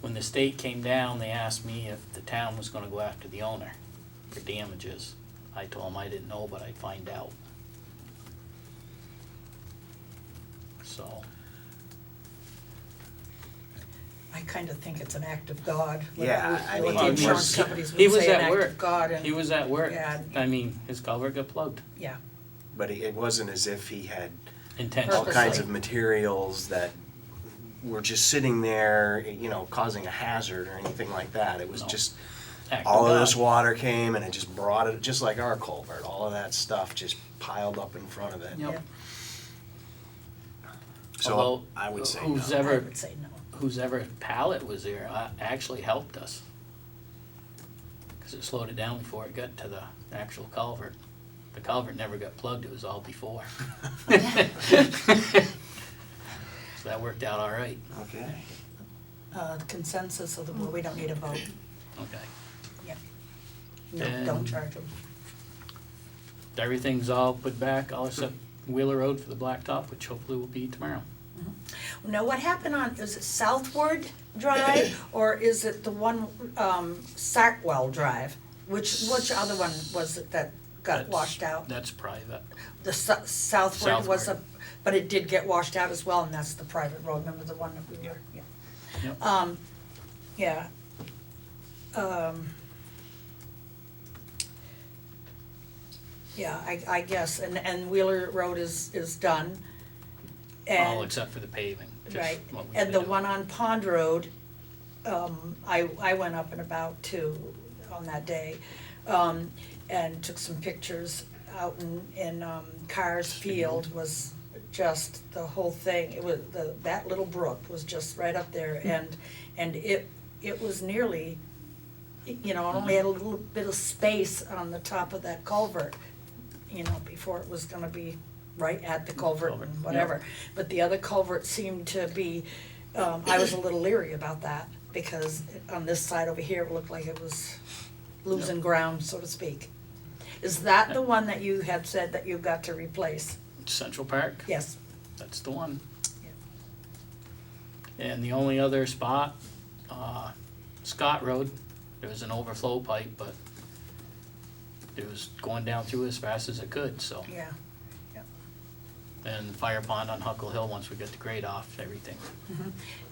When the state came down, they asked me if the town was gonna go after the owner for damages. I told them I didn't know, but I'd find out. So, I kind of think it's an act of God. What Yeah, I what mean, the he insurance was- companies he would was say, an at act work. of God, and, He was at work. yeah, I mean, his culvert got plugged. yeah. But it wasn't as if he had Intentionally. all kinds of materials that were just sitting there, you know, causing a hazard or anything like that. It was No. just, Act all of God. this water came and it just brought it, just like our culvert, all of that stuff just piled up in front of it. Yep. So Although, I would say who's no. I ever, would say no. whose ever pallet was there, actually helped us. Cause it slowed it down before it got to the actual culvert. The culvert never got plugged, it was all before. So that worked out all right. Okay. The consensus of the board, we don't need a vote. Okay. No, And- don't charge them. Everything's all put back, all except Wheeler Road for the blacktop, which hopefully will be tomorrow. Now, what happened on, is it Southward Drive, or is it the one, Sackwell Drive? Which other one was it that got That's- washed out? That's private. The Southward was a, Southward. but it did get washed out as well, and that's the private road, remember the one that we were, yeah. Yep. Yeah. Yeah, I guess, and Wheeler Road is done. All And, except for the paving, just right, what we and the did. one on Pond Road, I went up and about too on that day, and took some pictures out in Carr's Field was just the whole thing, it was, that little brook was just right up there, and it was nearly, you know, it only had a little bit of space on the top of that culvert, you know, before it was gonna be right at the culvert Culvert, and yeah. whatever. But the other culvert seemed to be, I was a little leery about that, because on this side over here, it looked like it was losing ground, so to speak. Is that the one that you had said that you got to replace? Central Park, Yes. that's the one. And the only other spot, Scott Road, there was an overflow pipe, but it was going down through as fast as it could, so. Yeah. And Fire Pond on Huckle Hill, once we got the grade off, everything.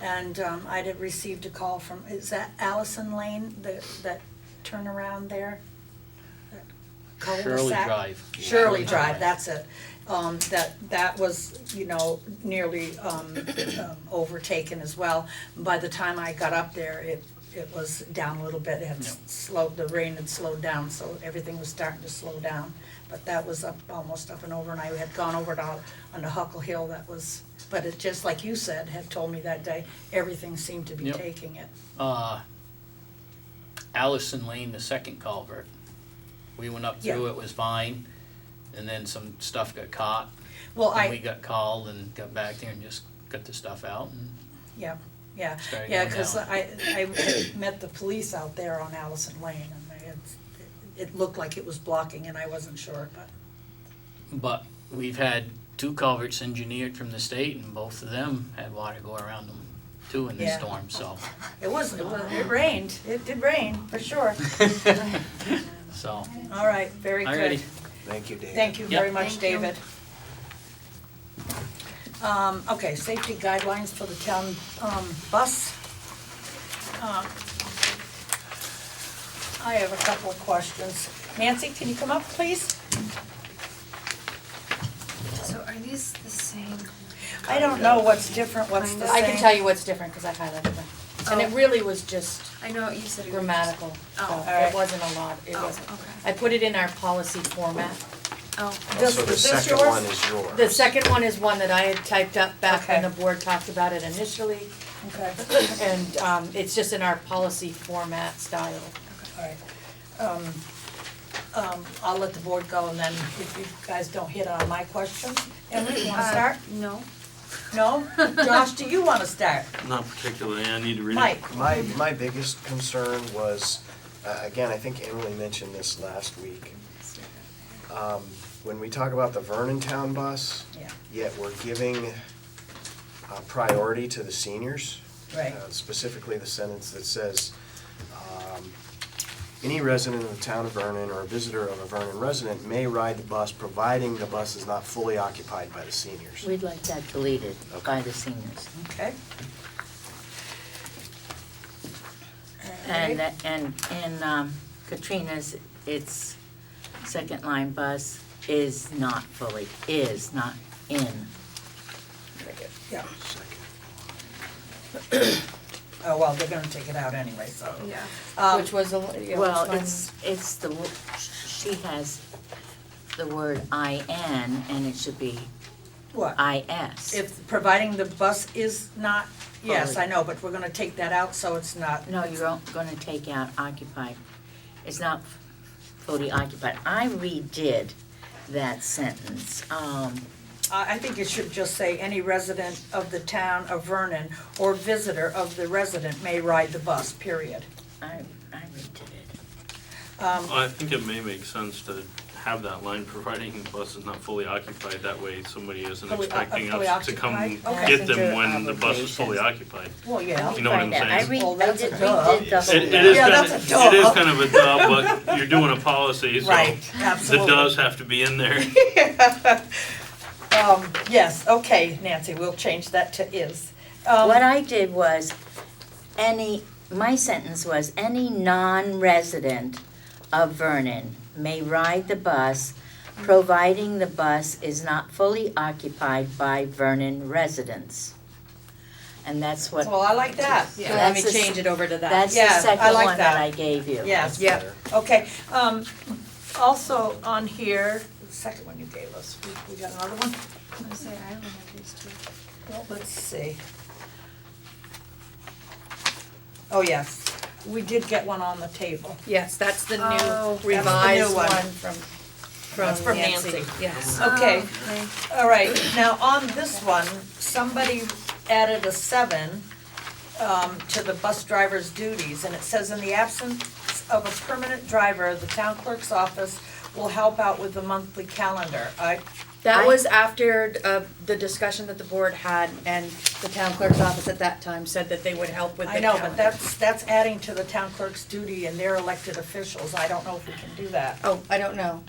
And I'd have received a call from, is that Allison Lane, that turnaround there? That Shirley cul-de-sac? Drive. Shirley Drive, that's it. That was, you know, nearly overtaken as well. By the time I got up there, it was down a little bit, it had Yep. slowed, the rain had slowed down, so everything was starting to slow down. But that was up, almost up and over, and I had gone over to, on the Huckle Hill, that was, but it, just like you said, had told me that day, everything seemed to be Yep. taking it. Allison Lane, the second culvert. We went up through, Yeah. it was fine, and then some stuff got caught. Well, And we I, got called and got back there and just got the stuff out and yeah, started yeah, going cause down. I had met the police out there on Allison Lane, and they had, it looked like it was blocking, and I wasn't sure, but. But we've had two culverts engineered from the state, and both of them had water go around them too in the Yeah. storm, so, It rained, it did rain, for sure. so. All right, very good. Alrighty. Thank you, Dave. Thank you Yep. very much, Thank you. David. Okay, safety guidelines for the town, bus. I have a couple of questions. Nancy, can you come up, please? So are these the same? I don't know what's different, what's the Kinda. same. I can tell you what's different, cause I highlighted them. And it Oh. really was just I know you said it was. grammatical, Oh. so Alright. it wasn't a lot, it Oh, wasn't. okay. I put it in our policy format. Oh, This- So the is this second yours? one is yours. The second one is one that I had typed up back when Okay. the board talked about it initially, Okay, and it's just in our policy format style. all right. I'll let the board go, and then if you guys don't hit on my questions. Emily, you wanna start? no. No? Josh, do you wanna start? Not particularly, I need to read it. Mike? My biggest concern was, again, I think Emily mentioned this last week. When we talk about the Vernon Town bus, Yeah. yet we're giving priority to the seniors. Right. Specifically the sentence that says, any resident of the town of Vernon or a visitor of a Vernon resident may ride the bus, providing the bus is not fully occupied by the seniors. We'd like that deleted by the seniors. Okay. And that, and in Katrina's, it's second line bus is not fully, is not in. Yeah. Oh, well, they're gonna take it out anyway, so. Yeah. Which was a, yeah, Well, which one? it's the, she has the word IN and it should be What? IS. If, providing the bus is not, yes, Fully. I know, but we're gonna take that out, so it's not. No, you're gonna take out occupied. It's not fully occupied. I redid that sentence. I think it should just say, any resident of the town of Vernon or visitor of the resident may ride the bus, period. I redid it. I think it may make sense to have that line, providing the bus is not fully occupied, that way somebody isn't Fully- expecting fully us to come occupied? Okay. get them when the bus is fully Obligations. occupied. Well, yeah. You know what I'm Find out. saying? Well, that's a duh. redid the whole. It is Yeah, kind that's of, a duh. it is kind of a duh, but you're doing a policy, so Right, the absolutely. does have to be in there. Yes, okay, Nancy, we'll change that to is. What I did was, my sentence was, any non-resident of Vernon may ride the bus, providing the bus is not fully occupied by Vernon residents. And that's what, Well, I like that. So let me that's the- change it over to that. that's the Yeah, I second like one that that. I gave you. Yes. Yep. Okay, also on here, the second one you gave us, we got another one? I was gonna say, I only have these two. Well, let's see. Oh, yes, we did get one on the table. Yes, that's the Oh, new that's the new revised one. one That's from from Nancy. Nancy. Yes. Okay. Oh, okay. All right, now on this one, somebody added a 7 to the bus driver's duties, and it says, in the absence of a permanent driver, the town clerk's office will help out with the monthly calendar. That was after the discussion that the board had, and the town clerk's office at that time said that they would help with the I know, calendar. but that's adding to the town clerk's duty, and they're elected officials, I don't know if we can do that. Oh, I don't know.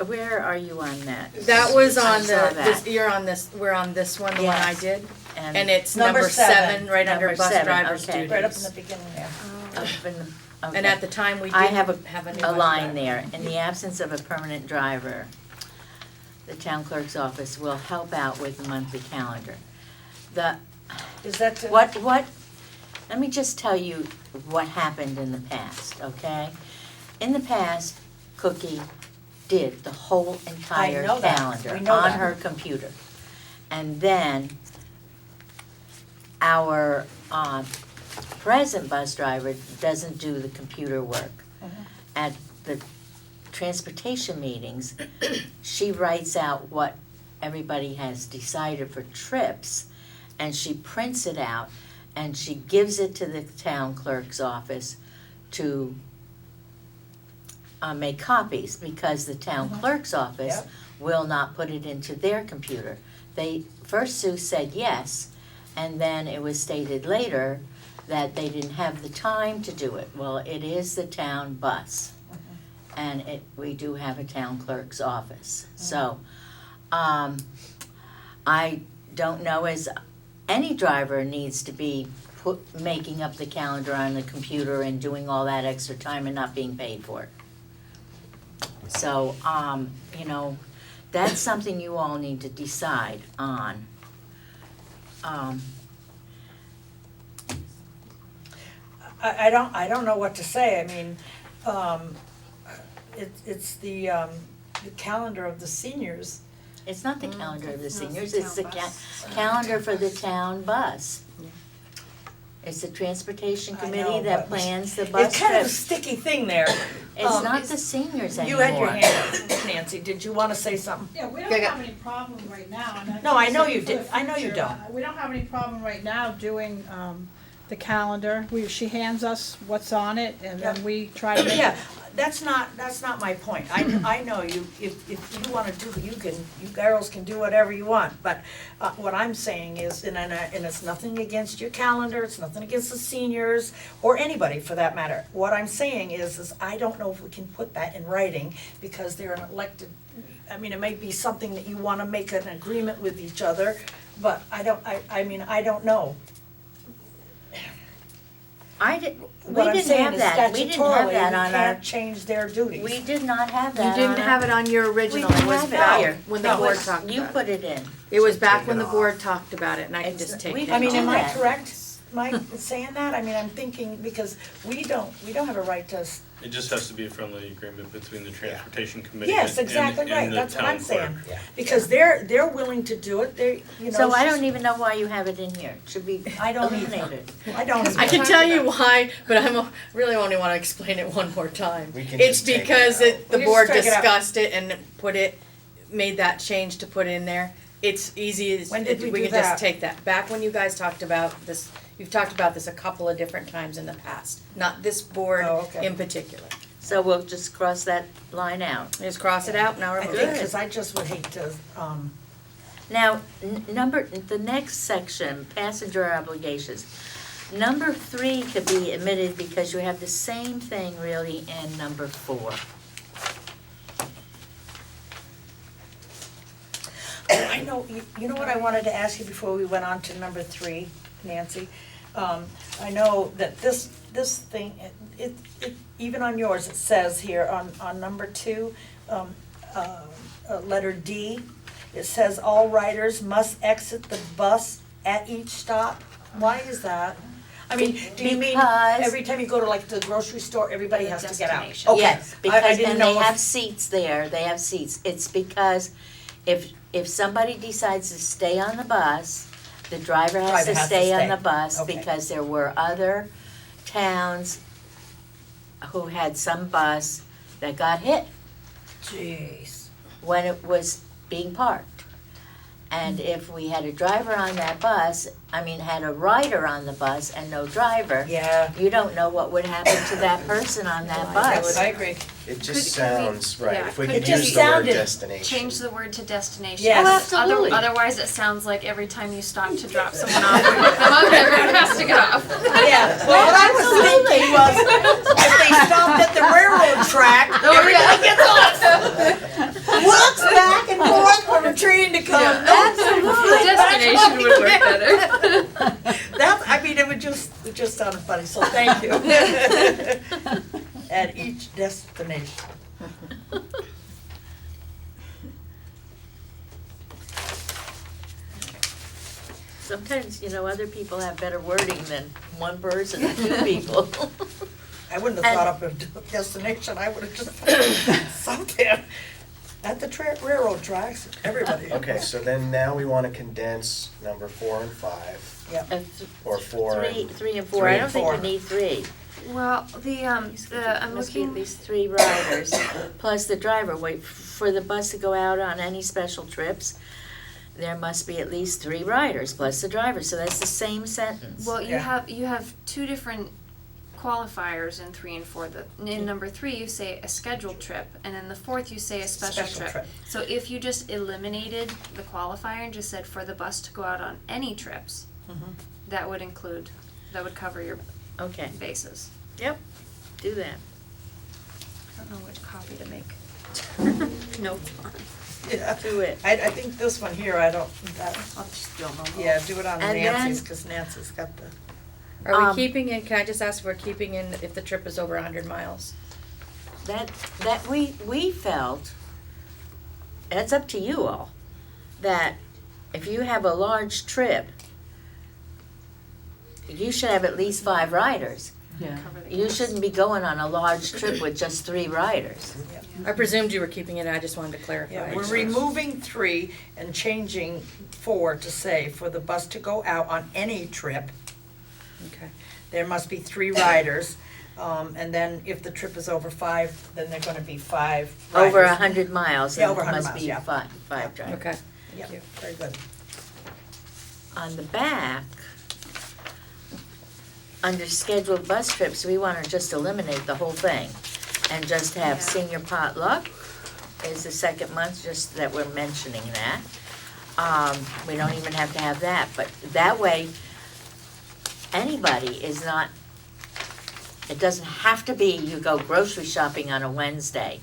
Where are you on that? That was I on saw the, that. you're on this, we're on this one, the one I Yes. did, And and it's Number number 7. 7, right under Number bus 7, driver's okay. duties. Right up in the beginning there. up in the, okay. And at the time, we I didn't have have a new a bus line driver. there, in the absence of a permanent driver, the town clerk's office will help out with the monthly calendar. Is that to? What, let me just tell you what happened in the past, okay? In the past, Cookie did the whole entire know that. calendar We know on that. her computer. And then our present bus driver doesn't do the computer work. At the transportation meetings, she writes out what everybody has decided for trips, and she prints it out, and she gives it to the town clerk's office to make copies, because the town clerk's office Yep. will not put it into their computer. First Sue said yes, and then it was stated later that they didn't have the time to do it. Well, it is the town bus, and we do have a town clerk's office. So, I don't know, as any driver needs to be making up the calendar on the computer and doing all that extra time and not being paid for it. So, that's something you all need to decide on. I don't know what to say, I mean, it's the calendar of the seniors. It's not the calendar of the No, it's the seniors, it's the town bus. calendar for the town bus. It's the transportation I committee know, that but plans the bus It's kind of a trips. sticky thing there. It's not the seniors You anymore. had your hand up, Nancy, did you wanna say something? Yeah, we Yeah, don't yeah. have any problem right now, and No, I know think you for did. the I know you future, don't. We don't have any problem right now doing, the calendar. She hands us what's on it, and then Yeah. we try to make Yeah, it. that's not my point. I know you, if you wanna do, you girls can do whatever you want, but what I'm saying is, and it's nothing against your calendar, it's nothing against the seniors, or anybody for that matter. What I'm saying is I don't know if we can put that in writing, because they're an elected, I mean, it may be something that you wanna make an agreement with each other, but I don't know. we What I'm didn't saying have is that, we didn't have statutorily, that we on our, can't change their duties. we did not have You that didn't on our- have it on your original, We it didn't was have it back here. when the No, board it's- talked You about it. put it in. It was So back take when it the off. board talked about it, and I can It's- just take we it I mean, do am off. I that. correct, Mike, in saying that? I mean, I'm thinking, because we don't have a right to, It just has to be a friendly agreement between the transportation committee yes, and exactly right, the that's what town I'm saying. clerk. Because they're willing to do it, they, you know. So I she's- don't even know why you have it in here, it should be I don't either. eliminated. I don't. I can tell you why, but really only wanna explain it one more time. We can It's just take it because out. the We board just take it out. discussed it and made that change to put in there. It's easy, When did we do can that? just take that. Back when you guys talked about this, you've talked about this a couple of different times in the past, not this board Oh, okay. in particular. So we'll just cross that line out. Just cross it out, now we're I moving. think, because I just would hate to, Now, the next section, passenger obligations. Number 3 could be omitted because you have the same thing really in number 4. I know, you know what I wanted to ask you before we went on to number 3, Nancy? I know that this thing, it even on yours, it says here on number 2, letter D, it says all riders must exit the bus at each stop. Why is that? I mean, do you mean Because- every time you go to like the grocery store, everybody has to get out? Destination. Okay. Yes, I because, didn't and know they if- have seats there, they have seats. It's because if somebody decides to stay on the bus, the driver has to stay on the bus Okay. because there were other towns who had some bus that got hit Jeez. when it was being parked. And if we had a driver on that bus, had a rider on the bus and no driver, Yeah. you don't know what would happen to that person on that bus. I agree. It just Could we- sounds right, yeah, if we could could we- use the word sounded- destination. Change the word to destination. Yes. Oh, absolutely. Otherwise, it sounds like every time you stop to drop someone off or pick them up, everyone has to get off. Yeah, well, what I was thinking was, if they stopped at the railroad track, everybody gets off. Walks back and forth for a train to come. The destination would work better. It would just sounded funny, so thank you. At each destination. Sometimes, other people have better wording than one person or 2 people. I wouldn't have thought up a destination, I would have just something at the railroad tracks, everybody. Okay, so then now we wanna condense number 4 and 5, Yep. or 4 and. 3 and 4, 3 I and don't think 4. you need 3. Well, I'm Must be at looking, least 3 riders, plus the driver. Wait, for the bus to go out on any special trips, there must be at least 3 riders, plus the driver, so that's the same sentence. well, you Yeah. have 2 different qualifiers in 3 and 4. In number 3, you say a scheduled trip, and in the 4th, you say a special trip. So if you just eliminated the qualifier and just said for the bus to go out on any trips, that would cover your Okay, bases. yep, do that. I don't know which copy to make. No. Yeah. Do it. I think this one here, I don't, I'll just do them all. yeah, do it on And Nancy's, then- because Nancy's got the. Are we Um, keeping in, can I just ask if we're keeping in if the trip is over 100 miles? That we felt, that's up to you all, that if you have a large trip, you should have at least 5 riders. Cover the You gas. shouldn't be going on a large trip with just 3 riders. I presumed you were keeping it, I just wanted to clarify. Yeah, we're removing 3 and changing 4 to say, for the bus to go out on any trip, Okay. there must be 3 riders. And then if the trip is over 5, then they're gonna be 5 riders. Over 100 miles, Yeah, then over it 100 must miles, be yeah. 5 drivers. Okay. Yep, very good. On the back, under scheduled bus trips, we wanna just eliminate the whole thing and just have Yeah. senior potluck is the second month, just that we're mentioning that. We don't even have to have that, but that way, anybody is not, it doesn't have to be you go grocery shopping on a Wednesday,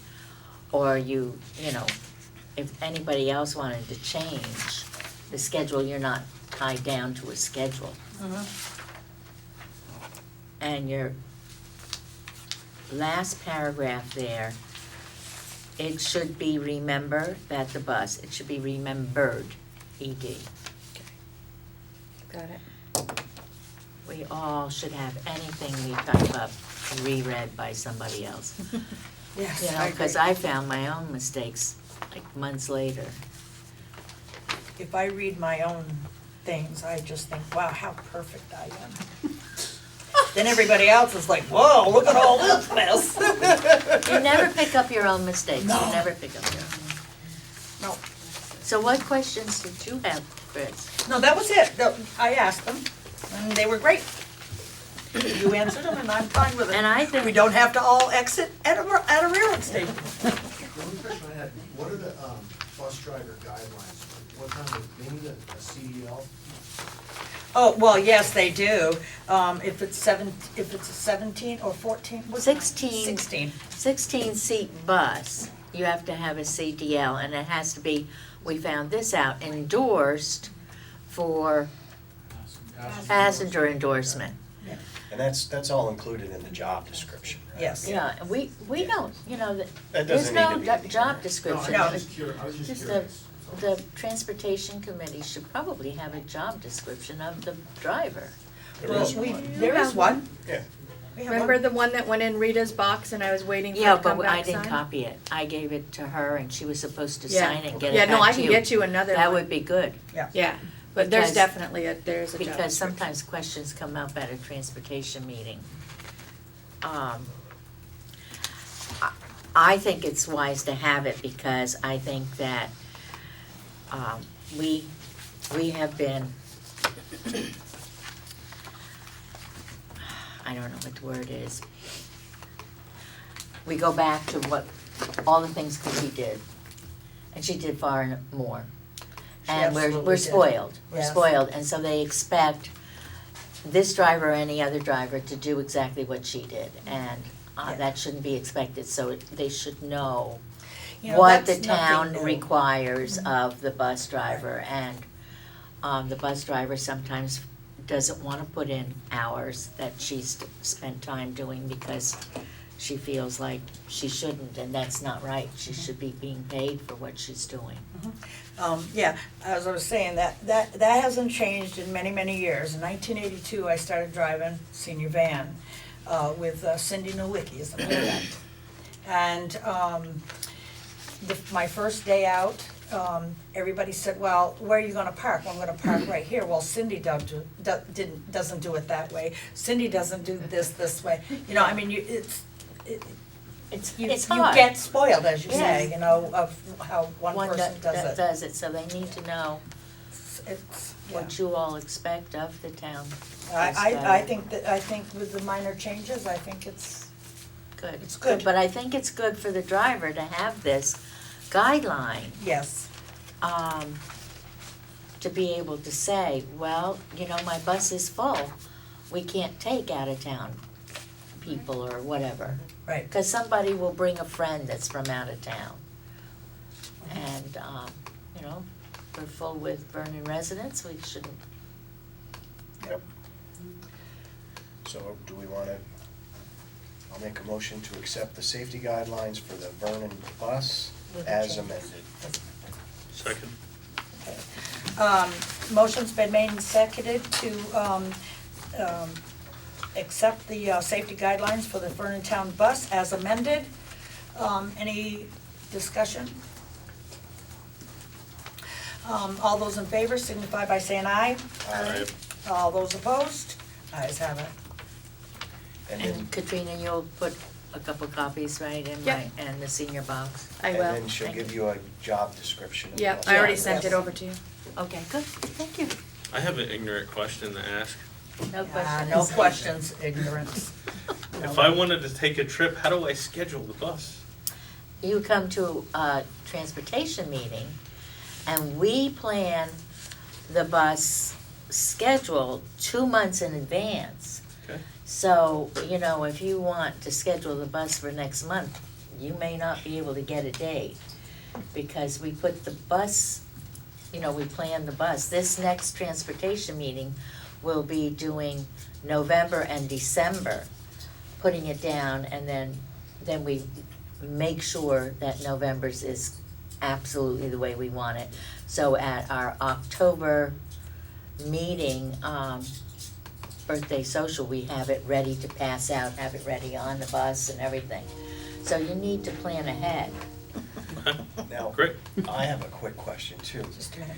or if anybody else wanted to change the schedule, you're not tied down to a schedule. and your last paragraph there, it should be remember that the bus, it should be remembered, ED. Got it. We all should have anything we type up reread by somebody else. Yes, You know, cause I found my own mistakes like months later. If I read my own things, I just think, wow, how perfect I am. Then everybody else is like, whoa, look at all this mess. You never pick up your own mistakes, you No. never pick up your own. No. So what questions did you have, Chris? No, that was it. I asked them, and they were great. You answered them, and I'm fine with it. And I think. We don't have to all exit at a railroad station. The only question I had, what are the bus driver guidelines? What kind of, they need a CDL? Oh, well, yes, they do. If it's a 17 or 14, what's it? 16. 16. 16-seat bus, you have to have a CDL, and it has to be, we found this out, endorsed for passenger endorsement. And that's all included in the job description, right? Yes. Yeah, and we don't, you know, That there's doesn't no need to be. job description. No. I was just the, curious. the transportation committee should probably have a job description of the driver. There Well, is we, one. there is one. Yeah. We have Remember one. the one that went in Rita's box and I was waiting for it Yeah, to come but back I didn't signed? copy it. I gave it to her and she was supposed to Yeah. sign it and get Yeah, it no, I back to can you. get you another That one. would be good. Yeah, but there's Because- definitely there's a job Because description. sometimes questions come up at a transportation meeting. I think it's wise to have it because I think that, we have been, I don't know what the word is. We go back to what, all the things that she did, and she did far more. She And we're absolutely did. spoiled, we're Yes. spoiled, and so they expect this driver or any other driver to do exactly what she did, and Yeah. that shouldn't be expected, so they should know You know, what the that's nothing town new. requires of the bus driver, and the bus driver sometimes doesn't wanna put in hours that she's spent time doing because she feels like she shouldn't, and that's not right, she should be being paid for what she's doing. Yeah, as I was saying, that hasn't changed in many, many years. In 1982, I started driving senior van with Cindy Nowicki as the pilot. And my first day out, everybody said, well, where are you gonna park? Well, I'm gonna park right here. Well, Cindy doesn't do it that way. Cindy doesn't do this way. You know, I mean, It's you hard. get spoiled, as you say, Yes. you know, of how one person that does it. does it, so they need to know It's, yeah. what you all expect of the town. I think with the minor changes, I think it's Good. It's good. But I think it's good for the driver to have this guideline, yes. to be able to say, well, you know, my bus is full, we can't take out of town people or whatever. Right. Cause somebody will bring a friend that's from out of town. And, you know, we're full with Vernon residents, we shouldn't. Yep. So do we wanna, I'll make a motion to accept the safety guidelines for the Vernon bus With the as changes. amended. Second. Motion's been made and seconded to accept the safety guidelines for the Vernon Town bus as amended. Any discussion? All those in favor signify by saying aye. Aye. All those opposed? Ayes have it. And then, And Katrina, you'll put a couple copies, right, in Yep. my, in the senior box? I and will. then she'll Thank give you a job description. of Yeah, what- I already Yeah, sent yes. it over to you. Okay, good, thank you. I have an ignorant question to ask. No questions. No questions, ignorance. If I wanted to take a trip, how do I schedule the bus? You come to a transportation meeting, and we plan the bus schedule 2 months in advance. Okay. So, you know, if you want to schedule the bus for next month, you may not be able to get a date, because we put the bus, you know, we plan the bus. This next transportation meeting will be doing November and December, putting it down, and then we make sure that November's is absolutely the way we want it. So at our October meeting, birthday social, we have it ready to pass out, have it ready on the bus and everything. So you need to plan ahead. Now, Great. I have a quick question too. Just a minute.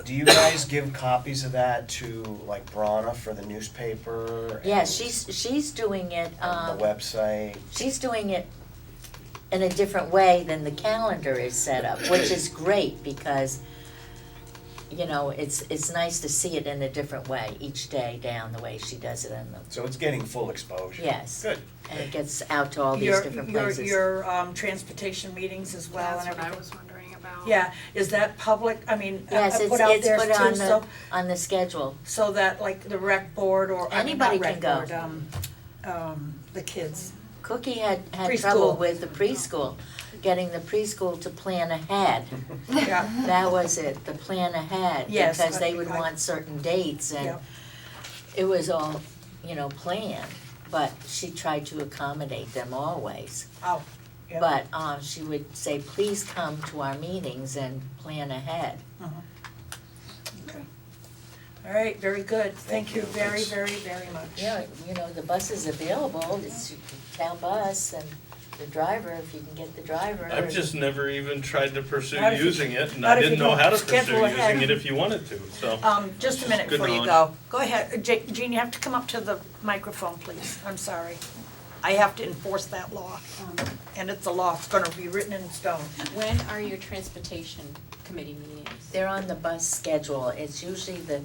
Do you guys give copies of that to like Brana for the newspaper? Yeah, and- she's doing it, and the website? she's doing it in a different way than the calendar is set up, which is great because, you know, it's nice to see it in a different way each day down the way she does it in the, So it's getting full exposure? yes. Good. And it gets out to all these Your- different your- places. Your transportation meetings as well That's and what I everything? was wondering about. Yeah, is that public, I mean, Yes, put out it's there put too, on the schedule. so that like the rec board or, I mean, not Anybody rec can go. board, the kids. Cookie had Preschool. trouble with the preschool, getting the preschool to plan ahead. Yeah, That was it, the plan ahead, Yes, because they would I- want certain dates and Yep. it was all, you know, planned, but she tried to accommodate them always. oh, yeah. But she would say, please come to our meetings and plan ahead. Okay. All right, very good. Thank you very, Thanks. very, very much. Yeah, you know, the bus is available, it's town bus and the driver, if you can get the driver. I've just never even tried to pursue Not if you- using it, and not I if you didn't know don't how to schedule pursue ahead. using it if you wanted to, so. Just a minute Good before you knowledge. go. Go ahead. Jean, you have to come up to the microphone, please. I'm sorry. I have to enforce that law. And it's a law. It's gonna be written in stone. When are your transportation committee meetings? They're on the bus schedule, it's usually the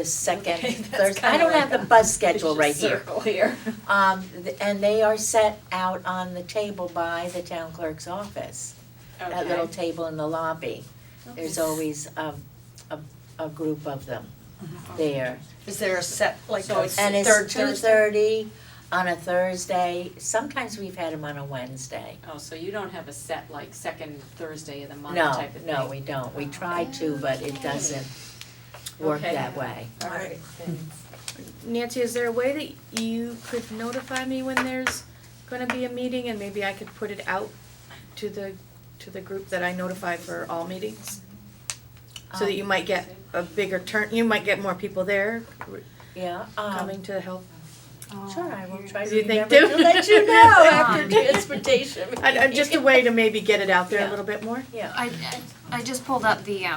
second Okay, that's Thursday. I kinda don't have like the a bus schedule right vicious here. circle here. And they are set out on the table by the town clerk's office. That little Okay. table in the lobby. There's Okay. always a group of them there. Is there a set, like So a it's- And it's third 2:30 on a Thursday, sometimes we've had them on a Wednesday. Oh, so you don't have a set like second Thursday of the month No, type of thing? no, we don't, we try to, but it doesn't work Okay. that way. All right. Nancy, is there a way that you could notify me when there's gonna be a meeting and maybe I could put it out to the group that I notify for all meetings? So that you might get a bigger turn, you might get more people there Yeah, coming to help. sure, I will try Do to you think remember to let you know after Um, transportation. Just a way to maybe get it out there a Yeah. little bit more? Yeah. I just pulled up the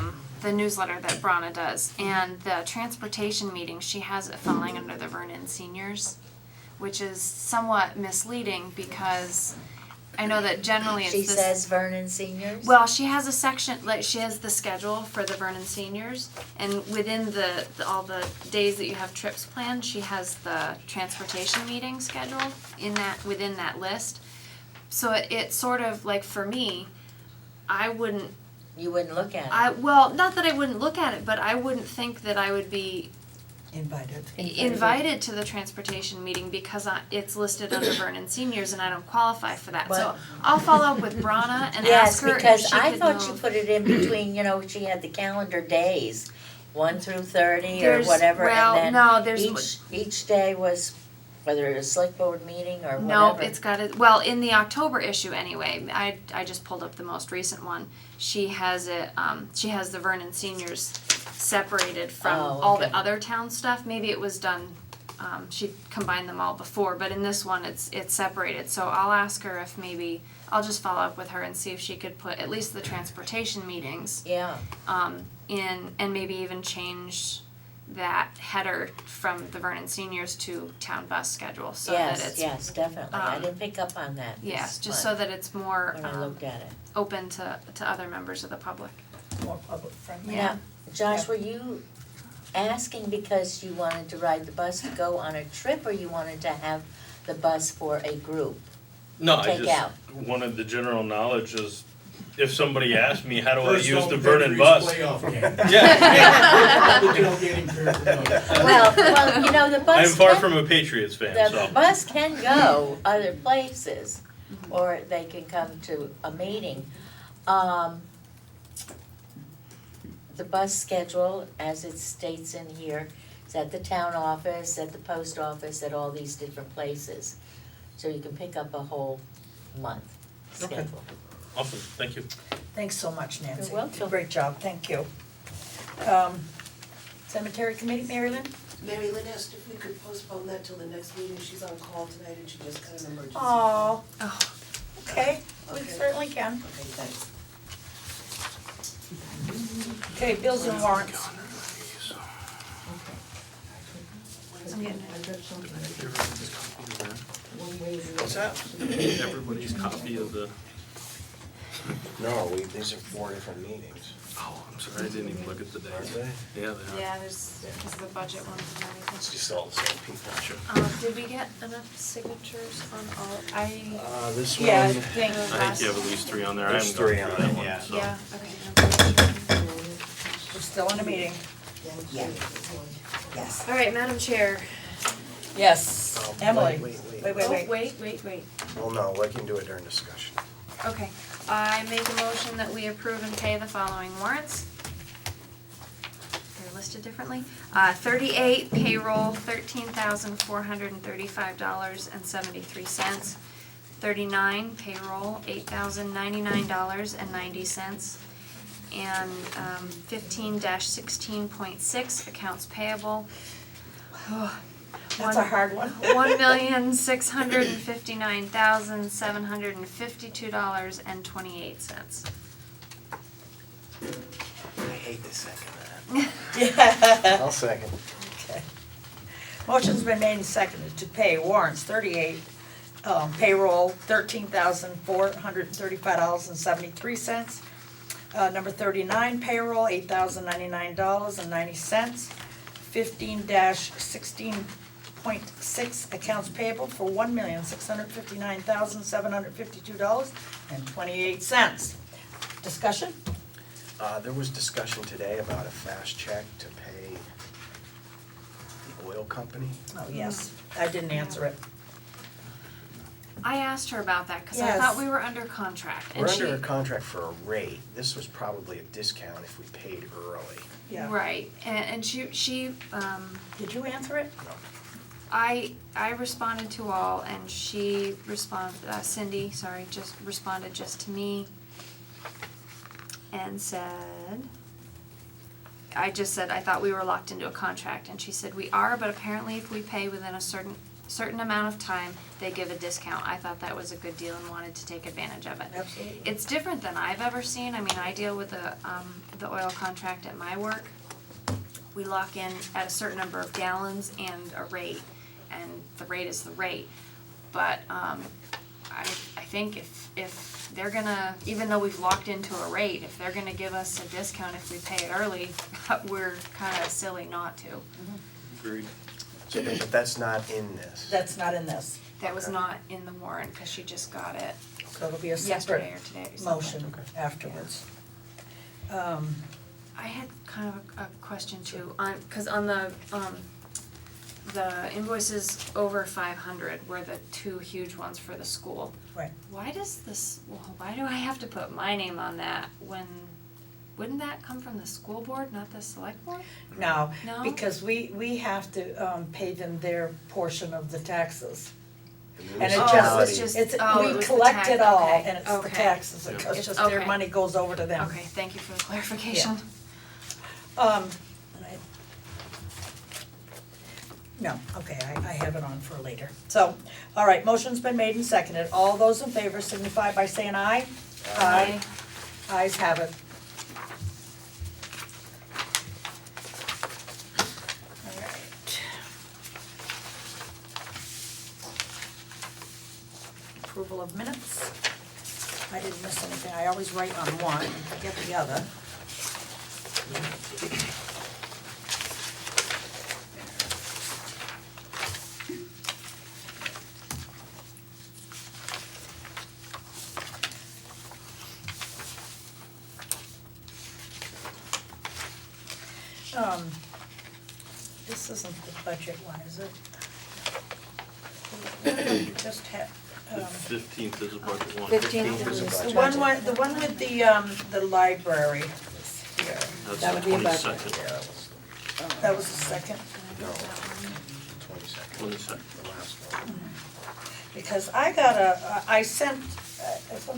newsletter that Brana does, and the transportation meeting, she has it falling under the Vernon Seniors, which is somewhat misleading because I know that generally it's She this. says Vernon Seniors? Well, she has a section, like, she has the schedule for the Vernon Seniors, and within all the days that you have trips planned, she has the transportation meeting scheduled within that list. So it's sort of like, for me, You wouldn't look at it? well, not that I wouldn't look at it, but I wouldn't think that I would be invited to the transportation meeting because it's listed under Vernon Seniors and I don't qualify for that. So But- I'll follow up with Brana and Yes, ask her if because she I could thought you move. put it in between, you know, she had the calendar days, 1 through 30 or There's- whatever, well, and no, then there's- each day was, whether it was a select board meeting or whatever. Nope, it's got it, well, in the October issue anyway, I just pulled up the most recent one. She has it, she has the Vernon Seniors separated from Oh, all okay. the other town stuff. Maybe it was done, she combined them all before, but in this one, it's separated. So I'll ask her if maybe, I'll just follow up with her and see if she could put at least the transportation meetings Yeah, in, and maybe even change that header from the Vernon Seniors to town bus schedule, so that it's. yes, definitely, I um, didn't pick up on that Yes, this just so month that it's more when I looked at it. open to other members of the public. More public friendly. Now, Josh, were you asking because you wanted to ride the bus to go on a trip, or you wanted to have the bus for a group? No, I Take just out. wanted the general knowledge is, if somebody asked me, how do I First use the home Vernon Patriots bus? playoff game. Yeah, Well, you know, the bus I'm far can- from a Patriots fan, The so. bus can go other places, or they can come to a meeting. The bus schedule, as it states in here, It's at the town office, at the post office, at all these different places. So you can pick up a whole month Okay. schedule. Awesome, thank you. Thanks so much, Nancy. You're welcome. Great job, thank you. Cemetery Committee, Mary Lynn? Mary Lynn asked if we could postpone that till the next meeting. She's on call tonight and she just got an emergency. Oh, okay, we Okay. certainly can. Okay, thanks. Okay, bills and warrants. What's that? Everybody's copy of the, No, these are 4 different meetings. oh, I'm sorry, I didn't even look at the Aren't dates. they? Yeah, they are. Yeah, there's the budget ones and everything. It's just all the same people. Sure. Did we get enough signatures on all, This one. Yeah, thank I think you have at least 3 on there. I There's haven't gone 3 through on that it, one, yeah. so. yeah, okay. We're still in a meeting. Yeah. Yes. All right, Madam Chair. Yes, Emily. Wait. Oh, wait. Well, no, we can do it during discussion. Okay, I make a motion that we approve and pay the following warrants. They're listed differently. 38 payroll, $13,435.73. 39 payroll, $8,099.90. And 15-16.6 accounts payable. That's a hard one. $1,659,752.28. I hate to second that. Yeah. I'll second. Okay. Motion's been made and seconded to pay warrants 38, payroll $13,435.73. Number 39 payroll $8,099.90. 15-16.6 accounts payable for $1,659,752.28. Discussion? There was discussion today about a fast check to pay the oil company. Oh, yes, I didn't answer it. I asked her about that, cause I Yes. thought we were under contract, and We're she. under a contract for a rate. This was probably a discount if we paid early. Yeah. Right, and she, Did you answer it? No. I responded to all, and she Cindy, sorry, just responded just to me and said, I just said, I thought we were locked into a contract, and she said, we are, but apparently if we pay within a certain amount of time, they give a discount. I thought that was a good deal and wanted to take advantage of it. Absolutely. It's different than I've ever seen. I mean, I deal with the oil contract at my work. We lock in at a certain number of gallons and a rate, and the rate is the rate. But I think if they're gonna, even though we've locked into a rate, if they're gonna give us a discount if we pay it early, we're kinda silly not to. Agreed. So, but that's not in this. That's not in this, That was Okay. not in the warrant, cause she just got it so it'll be a yesterday separate or today or something. motion Okay. afterwards. I had kind of a question too, cause on the invoices over 500 were the 2 huge ones for the school. Right. Why do I have to put my name on that when, wouldn't that come from the school board, not the select board? No, No? because we have to pay them their portion of the taxes. The And it municipality- it's just- It's, oh, it we was the collect tax, it all, okay, and it's the okay. taxes, Yeah. it's just Okay. their money goes over to them. Okay, thank you for the clarification. And no, okay, I have it on for later. So, all right, motion's been made and seconded. All those in favor signify by saying aye. Aye. Ayes have it. All right. Approval of minutes. I didn't miss anything. I always write on one and forget the other. This isn't the budget one, is it? You just have, The 15th is a budget one. 15th is a budget. the one with the library was here. That's That the would be a budget. 22nd. That was the second. No, that one. 22nd, the last one. Because I sent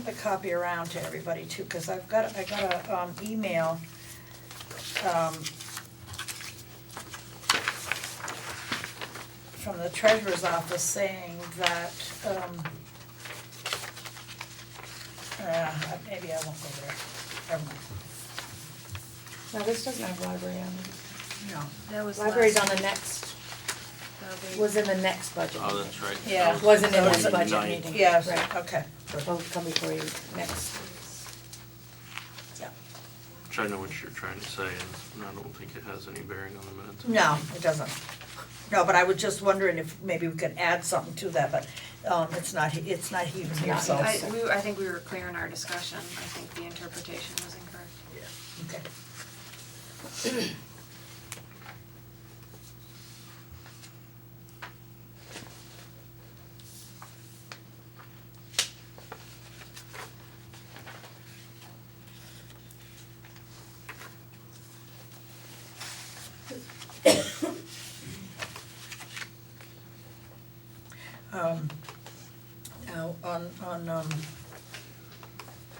the copy around to everybody too, because I got a, email, from the treasurer's office saying that, maybe I won't go there, never mind. No, this doesn't have library on it. No. That was Library's last on the week. next, That'll be- was in the next budget. Oh, that's right. Yeah. Wasn't in So this it's a budget ninth. meeting. Yes, Right. okay, Will come before you next. Which I know what you're trying to say, and I don't think it has any bearing on the minutes. no, it doesn't. No, but I was just wondering if maybe we could add something to that, but, it's not even here, not so. I think we were clear in our discussion, I think the interpretation was incorrect. Okay. Now, on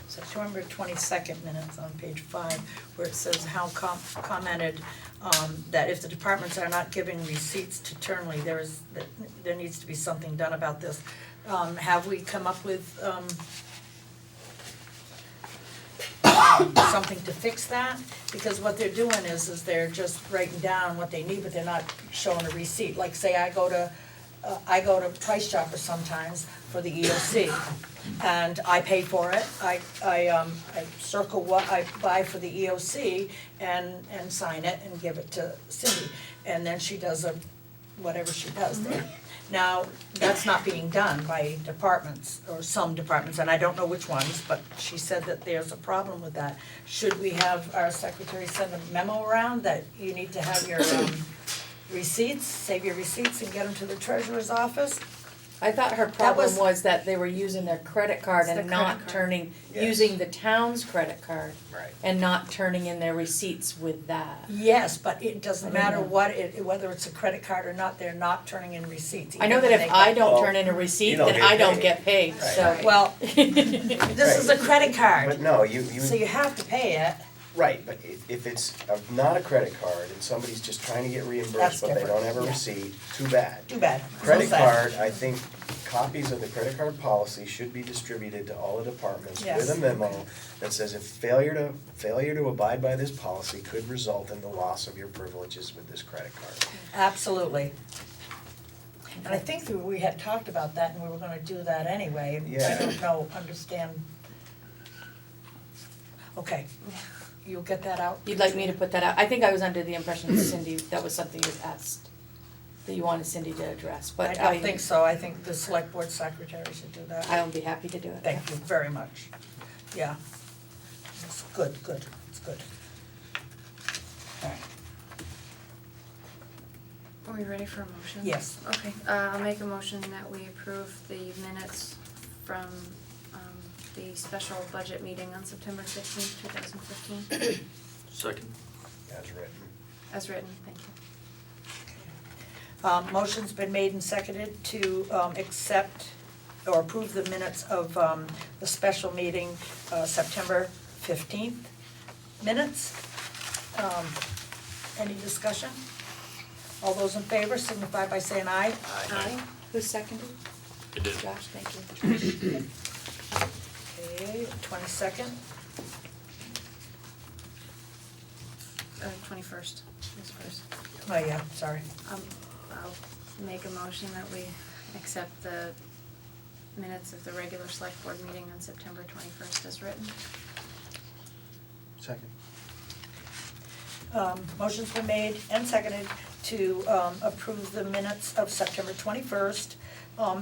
September 22nd minutes on page 5, where it says how commented that if the departments are not giving receipts to Turnley, there needs to be something done about this. Have we come up with something to fix that? Because what they're doing is they're just writing down what they need, but they're not showing a receipt. Like, say I go to Price Chopper sometimes for the EOC, and I pay for it. I circle what I buy for the EOC and sign it and give it to Cindy, and then she does whatever she does there. Now, that's not being done by departments, or some departments, and I don't know which ones, but she said that there's a problem with that. Should we have our secretary send a memo around that you need to have your receipts, save your receipts and get them to the treasurer's office? I thought her problem was- was that they were using their credit card It's and the not credit card. turning, Yes. using the town's credit card Right. and not turning in their receipts with that. Yes, but it doesn't I don't matter know. whether it's a credit card or not, they're not turning in receipts. I know even that when if they I get- don't Well, turn in a you receipt, don't then get I don't paid. get paid, Right. so. Well, this is a credit But card, no, so you have to pay it. right, but if it's not a credit card and somebody's just trying to get That's reimbursed, but they don't have a different, yeah. receipt, too bad. Too bad. Credit So sad. card, I think copies of the credit card policy should be distributed to all the departments with Yes. a memo that says if failure to abide by this policy could result in the loss of your privileges with this credit card. Absolutely. And I think that we had talked about that and we were gonna do that anyway, and I Yeah. don't know, understand. Okay, you'll get that out? You'd like me to put that out? I think I was under the impression that Cindy, that was something you asked, that you wanted Cindy to address, I but don't think so, I think the select board secretary should do that. I'll be happy to do it. Thank you very much. Yeah. It's good, it's good. Alright, Are we ready for a motion? yes. Okay, I'll make a motion that we approve the minutes from the special budget meeting on September 15th, 2015, Second. As written. as written, thank you. Motion's been made and seconded to accept or approve the minutes of the special meeting, September 15th minutes. Any discussion? All those in favor signify by saying aye. Aye. Who seconded? It did. Josh, thank you. Okay, 22nd. 21st is first. Oh, yeah, sorry. I'll make a motion that we accept the minutes of the regular select board meeting on September 21st as written. Second. Motion's been made and seconded to approve the minutes of September 21st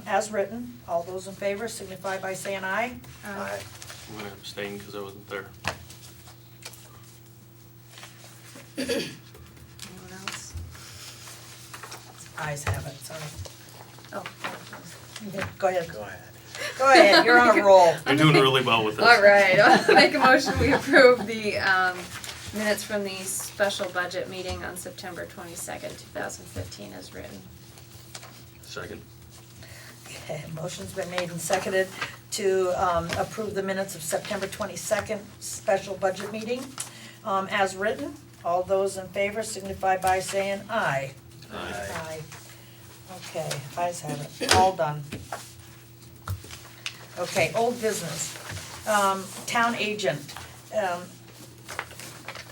as written. All those in favor signify by saying aye. Aye. I'm gonna abstain because I wasn't there. Anyone else? Ayes have it, sorry. Oh, Yeah, Go ahead. Go ahead. Go ahead, you're on a roll. You're doing really well with this. all right, I'll make a motion, we approve the Minutes from the special budget meeting on September 22nd, 2015 as written. Second. Okay, motion's been made and seconded to approve the minutes of September 22nd special budget meeting as written. All those in favor signify by saying aye. Aye. Okay, ayes have it, all done. Okay, old business, town agent.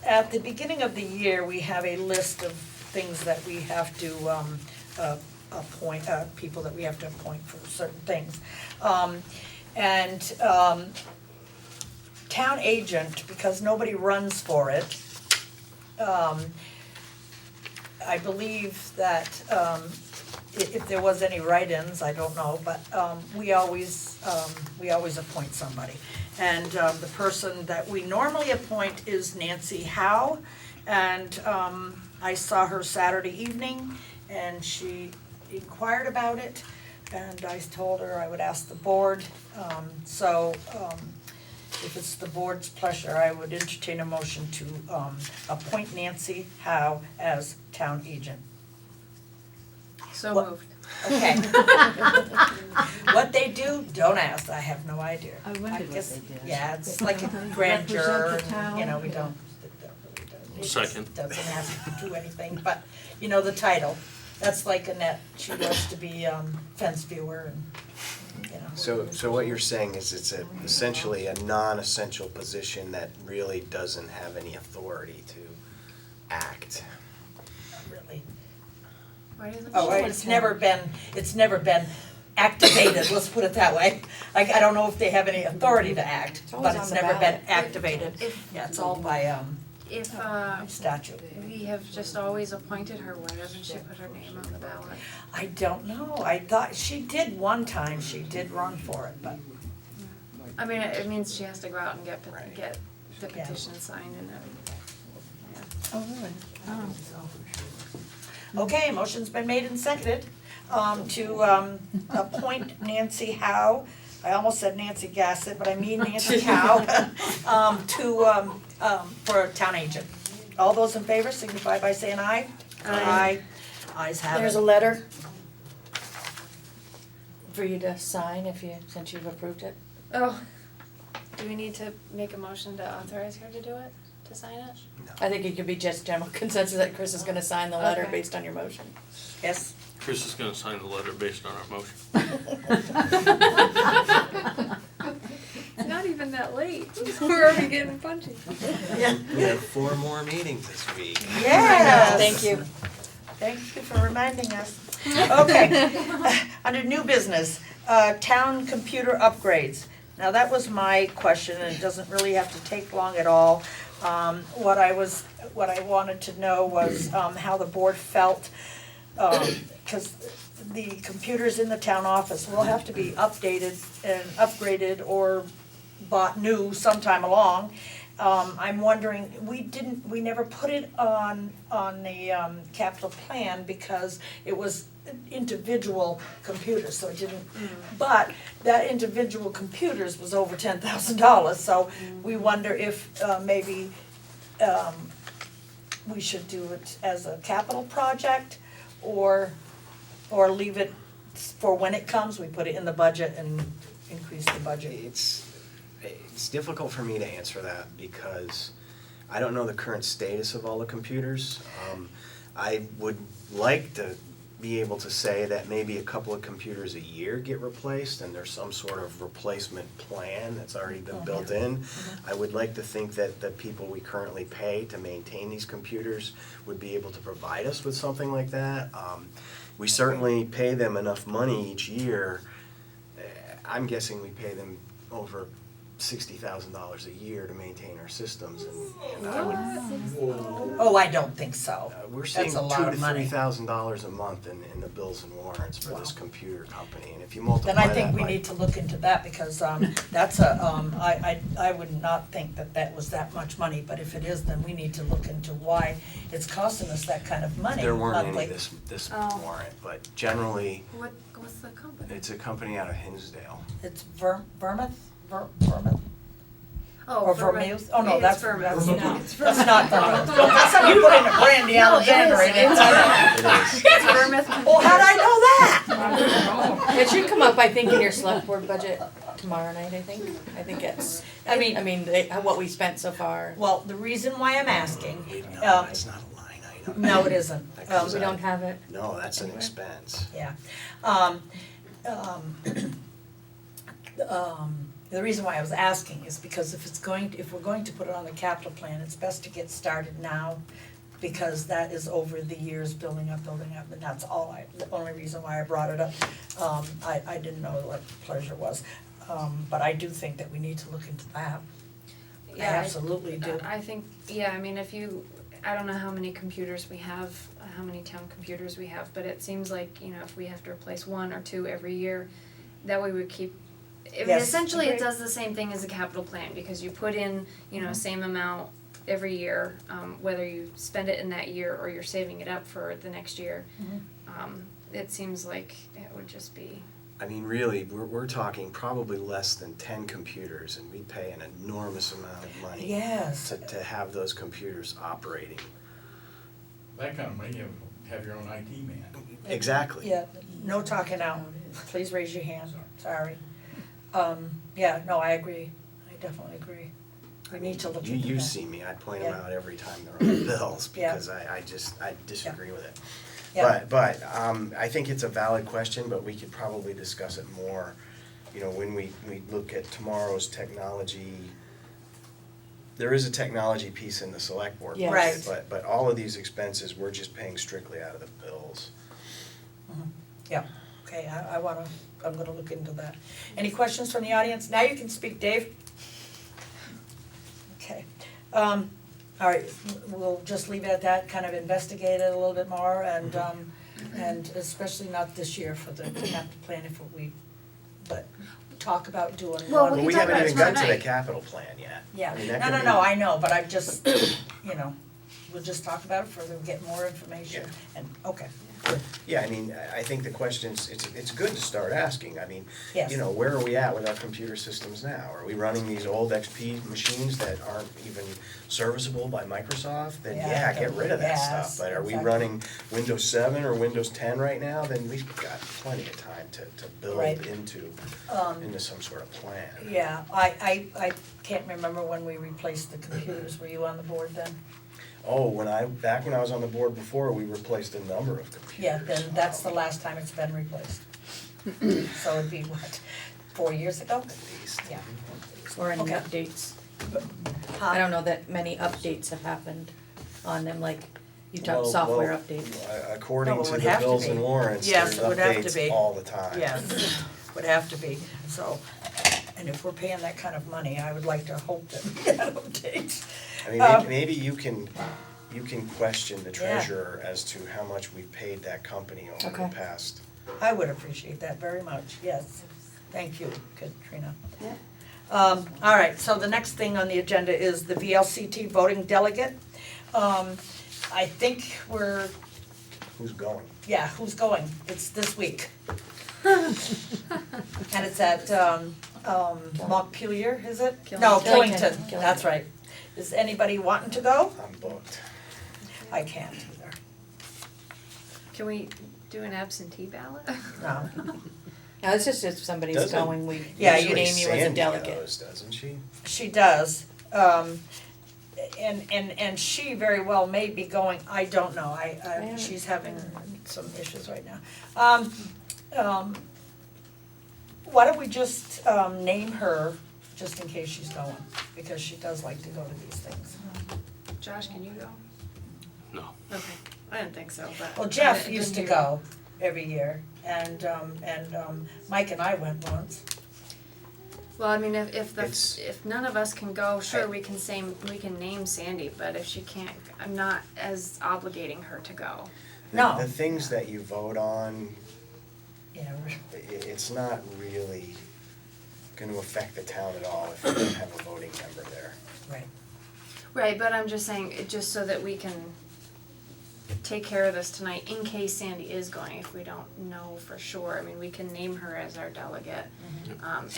At the beginning of the year, we have a list of things that we have to appoint, people that we have to appoint for certain things. Town agent, because nobody runs for it, I believe that if there was any write-ins, I don't know, but we always appoint somebody. And the person that we normally appoint is Nancy Howe, and I saw her Saturday evening, and she inquired about it, and I told her I would ask the board. If it's the board's pleasure, I would entertain a motion to appoint Nancy Howe as town agent. So What- moved. Okay. What they do, don't ask, I have no idea. I wondered what guess- they did. Yeah, it's like a grand juror, Represent the town. you know, we don't, it Second. just doesn't ask to do anything, but, you know, the title, that's like Annette, she wants to be fence viewer and, you know. So what you're saying is it's essentially a non-essential position that really doesn't have any authority to act. Not really. Why doesn't Oh, she? it's never been activated, let's put it that way. Like, I don't know if they have any authority to act, always but on it's the never been ballot. activated. If- Yeah, it's all by If statute. we have just always appointed her, why doesn't she put her name on the ballot? I don't know, I thought, she did one time, she did run for it, but I mean, it means she has to go out and get the Yeah. petition signed and everything. Oh, really? Okay, motion's been made and seconded, to, appoint Nancy Howe, I almost said Nancy Gassett, but I mean Nancy Howe, for town agent. All those in favor signify by saying aye. Aye. Ayes have it. There's a letter for you to sign since you've approved it. Oh, do we need to make a motion to authorize her to do it, to sign it? I think it could be just general consensus that Chris is gonna sign the letter Okay. based on your motion. Yes. Chris is gonna sign the letter based on our motion. It's not even that late, we're already getting punchy. Yeah. We have 4 more meetings this week. Yes. Thank you. Thank you for reminding us. Okay, under new business, town computer upgrades. Now, that was my question, and it doesn't really have to take long at all. What I wanted to know was, how the board felt, cause the computers in the town office will have to be updated and upgraded or bought new sometime along. I'm wondering, we never put it on the capital plan because it was individual computers, so it didn't. But that individual computers was over $10,000, so we wonder if maybe we should do it as a capital project or leave it for when it comes, we put it in the budget and increase the budget. It's difficult for me to answer that because I don't know the current status of all the computers. I would like to be able to say that maybe a couple of computers a year get replaced and there's some sort of replacement plan that's already been built in. I would like to think that the people we currently pay to maintain these computers would be able to provide us with something like that. We certainly pay them enough money each year. I'm guessing we pay them over $60,000 a year to maintain our systems, and I would. Oh, I don't think so. We're seeing That's a lot of money. $2,000 to $3,000 a month in the bills and warrants for this computer company, and if you multiply Then that I think we by- need to look into that because that's a, I would not think that was that much money, but if it is, then we need to look into why it's costing us that kind of money There weren't any monthly. this Oh. warrant, but generally, What's the company? it's a company out of Hinsdale. It's Vermouth? Or Vermouth? Oh, no, It's that's Vermouth. Vermouth. No, it's That's not Vermouth. That's not you putting a Brandy Alexander in it. It's Vermouth. Well, how'd I know that? It should come up, I think, in your select board budget tomorrow night, I think. I think it's, I mean, what we spent so far. well, the reason why I'm asking, No, it's not a line item. no, it isn't. That comes We out- don't have it. No, that's an expense. Yeah. The reason why I was asking is because if we're going to put it on the capital plan, it's best to get started now, because that is over the years building up, and that's the only reason why I brought it up. I didn't know what pleasure was, but I do think that we need to look into that. I Yeah, absolutely do. I think, yeah, I mean, I don't know how many computers we have, how many town computers we have, but it seems like, if we have to replace 1 or 2 every year, that way we keep, Yes, essentially it agreed. does the same thing as a capital plan, because you put in, same amount every year, whether you spend it in that year or you're saving it up for the next year. It seems like it would just be, I mean, really, we're talking probably less than 10 computers, and we pay an enormous amount of money Yes. to have those computers operating. That kind of money, you have your own IT man. Exactly. Yeah, no talking out. Please raise your hand, sorry. Yeah, no, I agree. I definitely agree. We need to look into that. You see me, I point them Yeah. out every time they're on the bills, Yeah. because I disagree with it. Yeah. But I think it's a valid question, but we could probably discuss it more, when we look at tomorrow's technology. There is a technology piece in the select board Yes. budget, Right. but all of these expenses, we're just paying strictly out of the bills. Yeah, okay, I'm gonna look into that. Any questions from the audience? Now you can speak, Dave. Okay, all right, we'll just leave it at that, kind of investigate it a little bit more, and especially not this year for the capital plan but talk about doing one. Well, But can we talk haven't about it even got to tomorrow the night. capital plan yet. Yeah, I mean, that no, could no, be- no, I know, but I just, we'll just talk about it further, get more information, and, okay, Yeah, I mean, I think the questions, it's good to start asking. I mean, yes. where are we at with our computer systems now? Are we running these old XP machines that aren't even serviceable by Microsoft? Then Yeah, get rid of that yes, stuff. But are we exactly. running Windows 7 or Windows 10 right now? Then we've got plenty of time to build Right. into some sort of plan. Yeah, I can't remember when we replaced the computers, were you on the board then? Oh, back when I was on the board before, we replaced a number of computers. Yeah, then that's the last time it's been replaced. So it'd be what, 4 years ago? At least. Yeah. Or any Okay. updates. I don't know that many updates have happened on them, like you talk software updates. According No, it to would the have to bills be. and warrants, Yes, there's it would have to updates be. all the time. Yes, would have to be, so, and if we're paying that kind of money, I would like to hope that we have updates. I mean, maybe you can question the treasurer as to how much we've paid that company over the Okay. past. I would appreciate that very much, yes, thank you, Katrina. Yeah. All right, so the next thing on the agenda is the VLCT voting delegate. I think Who's going? who's going? It's this week. And it's at, Montpelier, is it? No, Killington. Killington, that's right. Is anybody wanting to go? I'm booked. I can't either, can we do an absentee ballot? no. Now, it's just if somebody's Doesn't- going, we Yeah, name Usually you as a Sandy delegate. goes, doesn't she? She does, and she very well may be going, I don't know, Yeah. she's having some issues right now. Why don't we just, name her, just in case she's going, because she does like to go to these things. Josh, can you go? No. Okay, I didn't think so, but. Well, Jeff I used to didn't hear- go every year, and Mike and I went once. Well, I mean, if It's- if none of us can go, sure, we can name Sandy, but if she can't, I'm not as obligating her to go. No. The things that you vote on, Yeah, it's not really gonna affect the town at all if you don't have a voting member there. right. Right, but I'm just saying, just so that we can take care of this tonight in case Sandy is going, if we don't know for sure. I mean, we can name her as our delegate.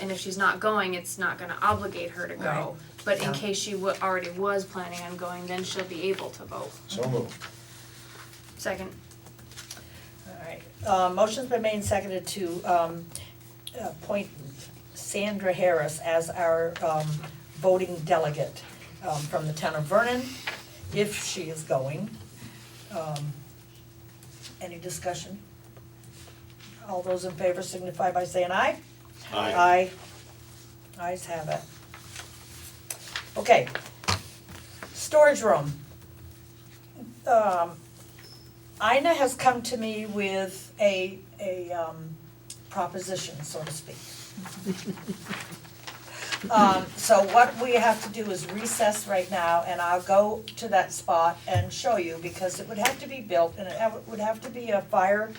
And if she's not going, it's not gonna obligate her to Right. go. But in Yeah. case she already was planning on going, then she'll be able to vote. So moved. Second. Alright, motion's been made and seconded to, appoint Sandra Harris as our, voting delegate, from the town of Vernon, if she is going. Any discussion? All those in favor signify by saying aye. Aye. Ayes have it. Okay. Storage room. Ina has come to me with a proposition, so to speak. So what we have to do is recess right now, and I'll go to that spot and show you, because it would have to be built, and it would have to be a fire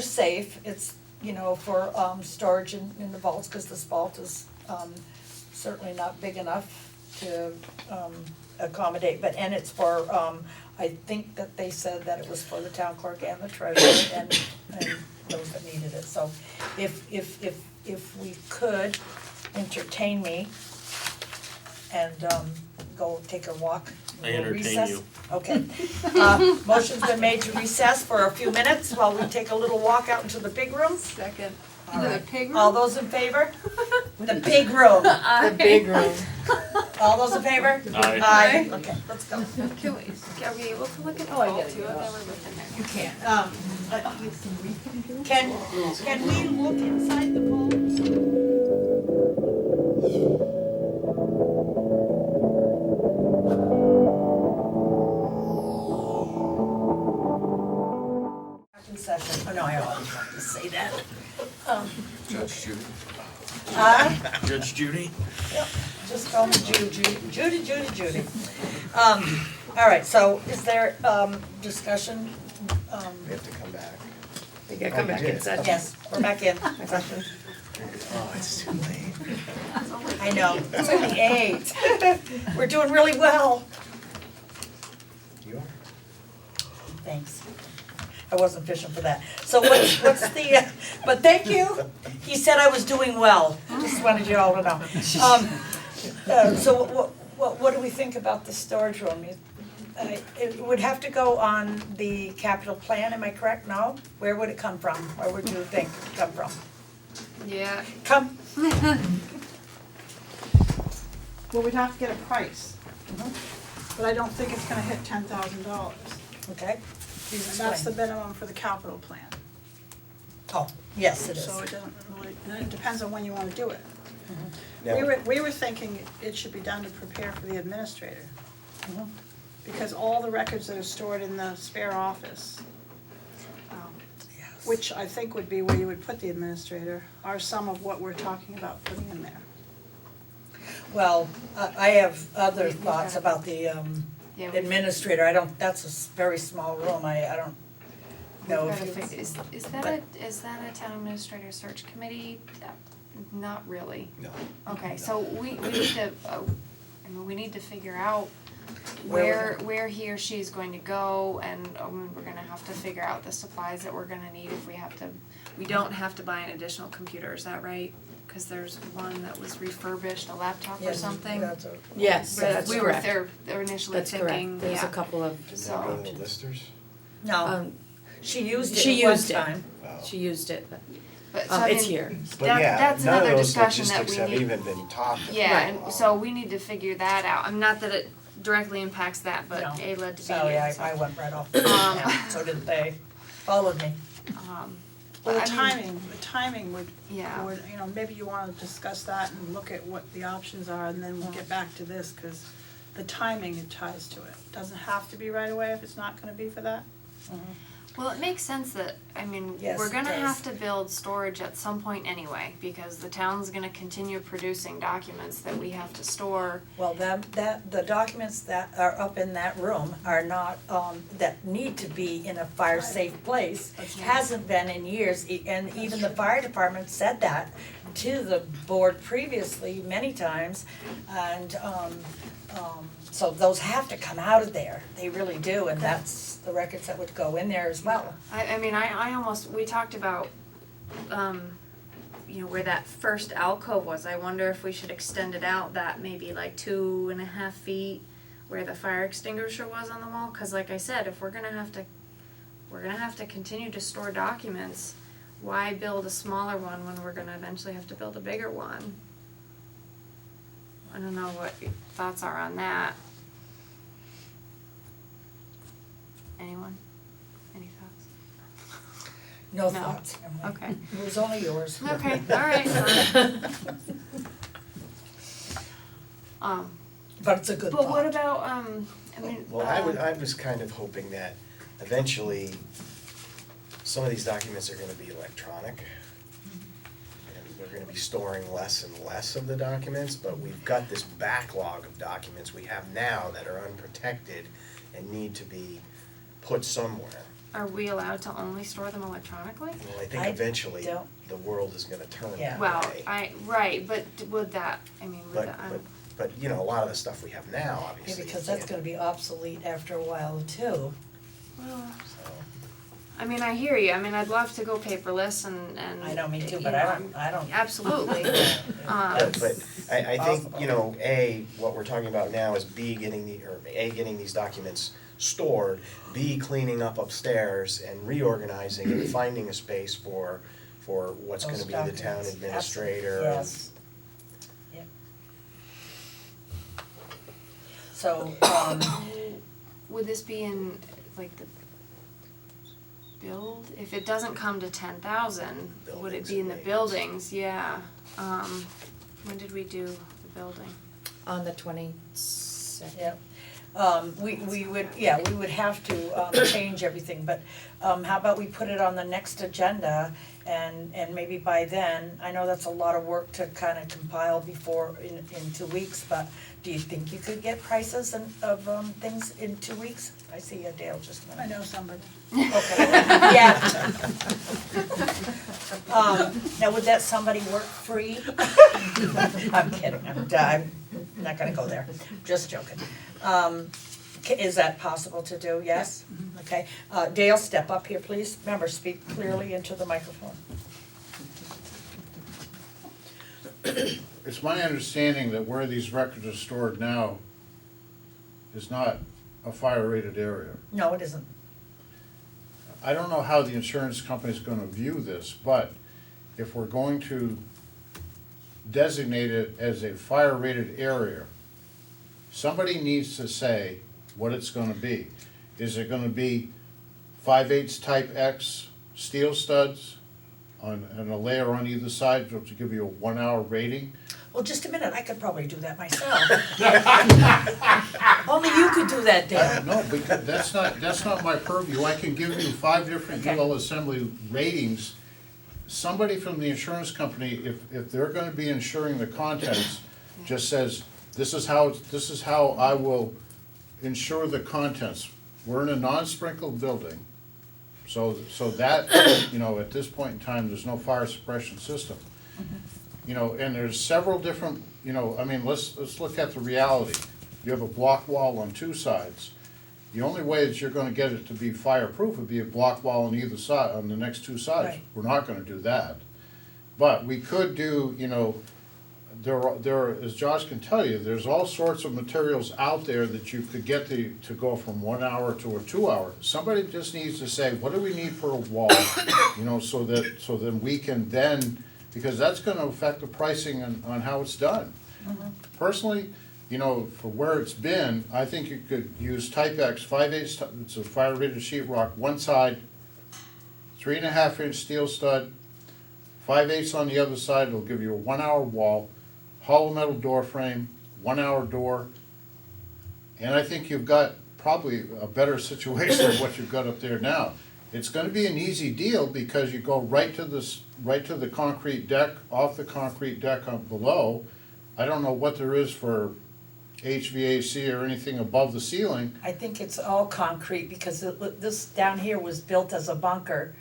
safe. It's, you know, for, storage in the vaults, cause this vault is, certainly not big enough to, accommodate, and it's for, I think that they said that it was for the town clerk and the treasurer and those that needed it, so if we could entertain me and go take a walk. I We'll entertain recess. you. Okay. Motion's been made to recess for a few minutes while we take a little walk out into the big room. Second. All The right. pig room? All those in favor? The big room. The big room. All those in favor? Aye. Aye. Okay, let's go. Can we, are we able to look at the Oh, I vault get it, too? I've yeah. never looked in there. You can't. Can we look inside the vault? In session. Oh, no, I always wanted to say that. Judge Judy. Judge Judy? Yep, just call me Judy. All right, so is there, discussion? We have to come back. We gotta come back in session. Yes, we're back in session. Oh, it's too late. I know, it's only 8. We're doing really well. You are? Thanks. I wasn't fishing for that. So what's the, but thank you. He said I was doing well. Just wanted you all to know. So what do we think about the storage room? It would have to go on the capital plan, am I correct? No? Where would it come from? Where would you think it would come from? Yeah. Come, Well, we'd have to get a price, but I don't think it's gonna hit $10,000. okay. Please And that's the explain. minimum for the capital plan. Oh, yes, it is. So it doesn't really, and it depends on when you wanna do it. Now, We were thinking it should be done to prepare for the administrator. Mhm. Because all the records that are stored in the spare office, Yes. which I think would be where you would put the administrator, are some of what we're talking about putting in there. Well, I have other thoughts about the Yeah, we've- administrator. I don't, that's a very small room. I don't know we've if gotta you. fix- is that a town administrator search committee? Not really. No. Okay, so we need to, I mean, we need to figure out Where where he or she is going to go, and we're gonna have to figure out the supplies that we're gonna need if we have to, we don't have to buy an additional computer, is that right? Cause there's one that was refurbished, a laptop or Yes, something. that's a- Yes, But that's we were correct. there initially That's thinking, correct. There's a yeah. couple of, Didn't that go to the listers? No, she used she it one used it. time. She used it, but But so I it's mean, here. But That- yeah, that's none of another those discussion that logistics we have need- even been talked about. Yeah, and so we need to figure that out. I'm not that it directly impacts that, but No. A led to B. Sorry, and I so, went right off. Um, Yeah, so did they. Followed me. Well, but the I mean, timing would, Yeah. would, you know, maybe you wanna discuss that and look at what the options are, and then we'll get back to this, cause the timing it ties to it. Doesn't have to be right away if it's not gonna be for that. Well, it makes sense that, I mean, Yes, we're it gonna does. have to build storage at some point anyway, because the town's gonna continue producing documents that we have to store. Well, the documents that are up in that room are not, that need to be in a fire-safe place. Hasn't been in years, and even the fire department said that to the board previously many times, and, so those have to come out of there, they really do, and that's the records that would go in there as well. I mean, I almost, we talked about, you know, where that first alcove was, I wonder if we should extend it out that maybe like 2.5 feet where the fire extinguisher was on the wall, cause like I said, if we're gonna have to continue to store documents, why build a smaller one when we're gonna eventually have to build a bigger one? I don't know what your thoughts are on that. Anyone? Any thoughts? No No. thoughts, Emily. Okay. It was only yours. Okay, alright. But it's a good But thought. what about, I mean, Well, I was kind of hoping that eventually some of these documents are gonna be electronic. And we're gonna be storing less and less of the documents, but we've got this backlog of documents we have now that are unprotected and need to be put somewhere. are we allowed to only store them electronically? Well, I think I eventually don't- the world is gonna turn Yeah. that Well, way. right, but would that, I mean, would But, that, but, you know, a lot of the stuff we have now, obviously. Yeah, because you that's can't- gonna be obsolete after a while too, well, so. I mean, I hear you, I mean, I'd love to go paperless and, I know, me too, you but know, I don't. Absolutely, But I think, Possible. you know, A, what we're talking about now is A, getting these documents stored, B, cleaning up upstairs and reorganizing and finding a space for what's gonna Those be the town documents. administrator. Yes. Yep. So, would this be in, like, the build, if it doesn't come to 10,000, would it Buildings be in and the maintenance. buildings, yeah, when did we do the building? On the 22nd. yep. We would have to, change everything, but, how about we put it on the next agenda and maybe by then, I know that's a lot of work to kind of compile before in 2 weeks, but do you think you could get prices of things in 2 weeks? I see Dale just went. I know somebody. Okay, yeah. Now, would that somebody work free? I'm kidding, I'm not gonna go there, just joking. Is that possible to do, yes? Okay, Dale, step up here, please, remember, speak clearly into the microphone. It's my understanding that where these records are stored now is not a fire-rated area. No, it isn't. I don't know how the insurance company's gonna view this, but if we're going to designate it as a fire-rated area, somebody needs to say what it's gonna be. Is it gonna be 5/8 type X steel studs and a layer on either side to give you a 1-hour rating? Well, just a minute, I could probably do that myself. Only you could do that, Dale. No, because that's not my purview. I can give you 5 different Okay. UL Assembly ratings. Somebody from the insurance company, if they're gonna be insuring the contents, just says, this is how I will insure the contents. We're in a non-sprinkled building, so that, you know, at this point in time, there's no fire suppression system. You know, and there's several different, you know, I mean, let's look at the reality. You have a block wall on 2 sides. The only way that you're gonna get it to be fireproof would be a block wall on either side, on the next 2 sides. Right. We're not gonna do that. But we could do, you know, there, as Josh can tell you, there's all sorts of materials out there that you could get to go from 1 hour to a 2 hour. Somebody just needs to say, what do we need for a wall, you know, so then we can then, because that's gonna affect the pricing on how it's done. Personally, you know, for where it's been, I think you could use Type X 5/8, it's a fire rated sheetrock, one side, 3.5 inch steel stud, 5/8 on the other side, it'll give you a 1-hour wall, hollow metal door frame, 1-hour door, and I think you've got probably a better situation than what you've got up there now. It's gonna be an easy deal because you go right to the concrete deck, off the concrete deck up below. I don't know what there is for HVAC or anything above the ceiling. I think it's all concrete because this down here was built as a bunker.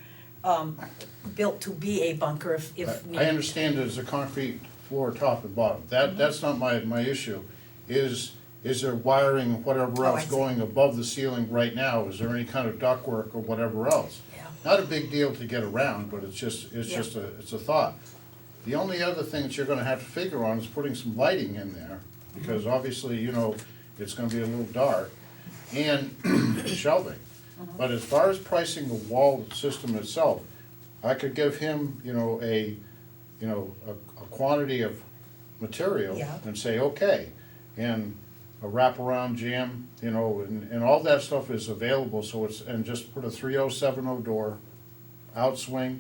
built to be a bunker if needed. I understand there's a concrete floor top and bottom, that's not my issue. Is there wiring, whatever Oh, I else see. going above the ceiling right now, is there any kind of ductwork or whatever else? Yeah. Not a big deal to get around, but it's Yeah. a thought. The only other thing that you're gonna have to figure on is putting some lighting in there, because obviously, you know, it's gonna be a little dark, and shelving. But as far as pricing the wall system itself, I could give him, a quantity of material Yeah. and say, okay, and a wraparound jam, and all that stuff is available, so and just put a 3070 door, outswing,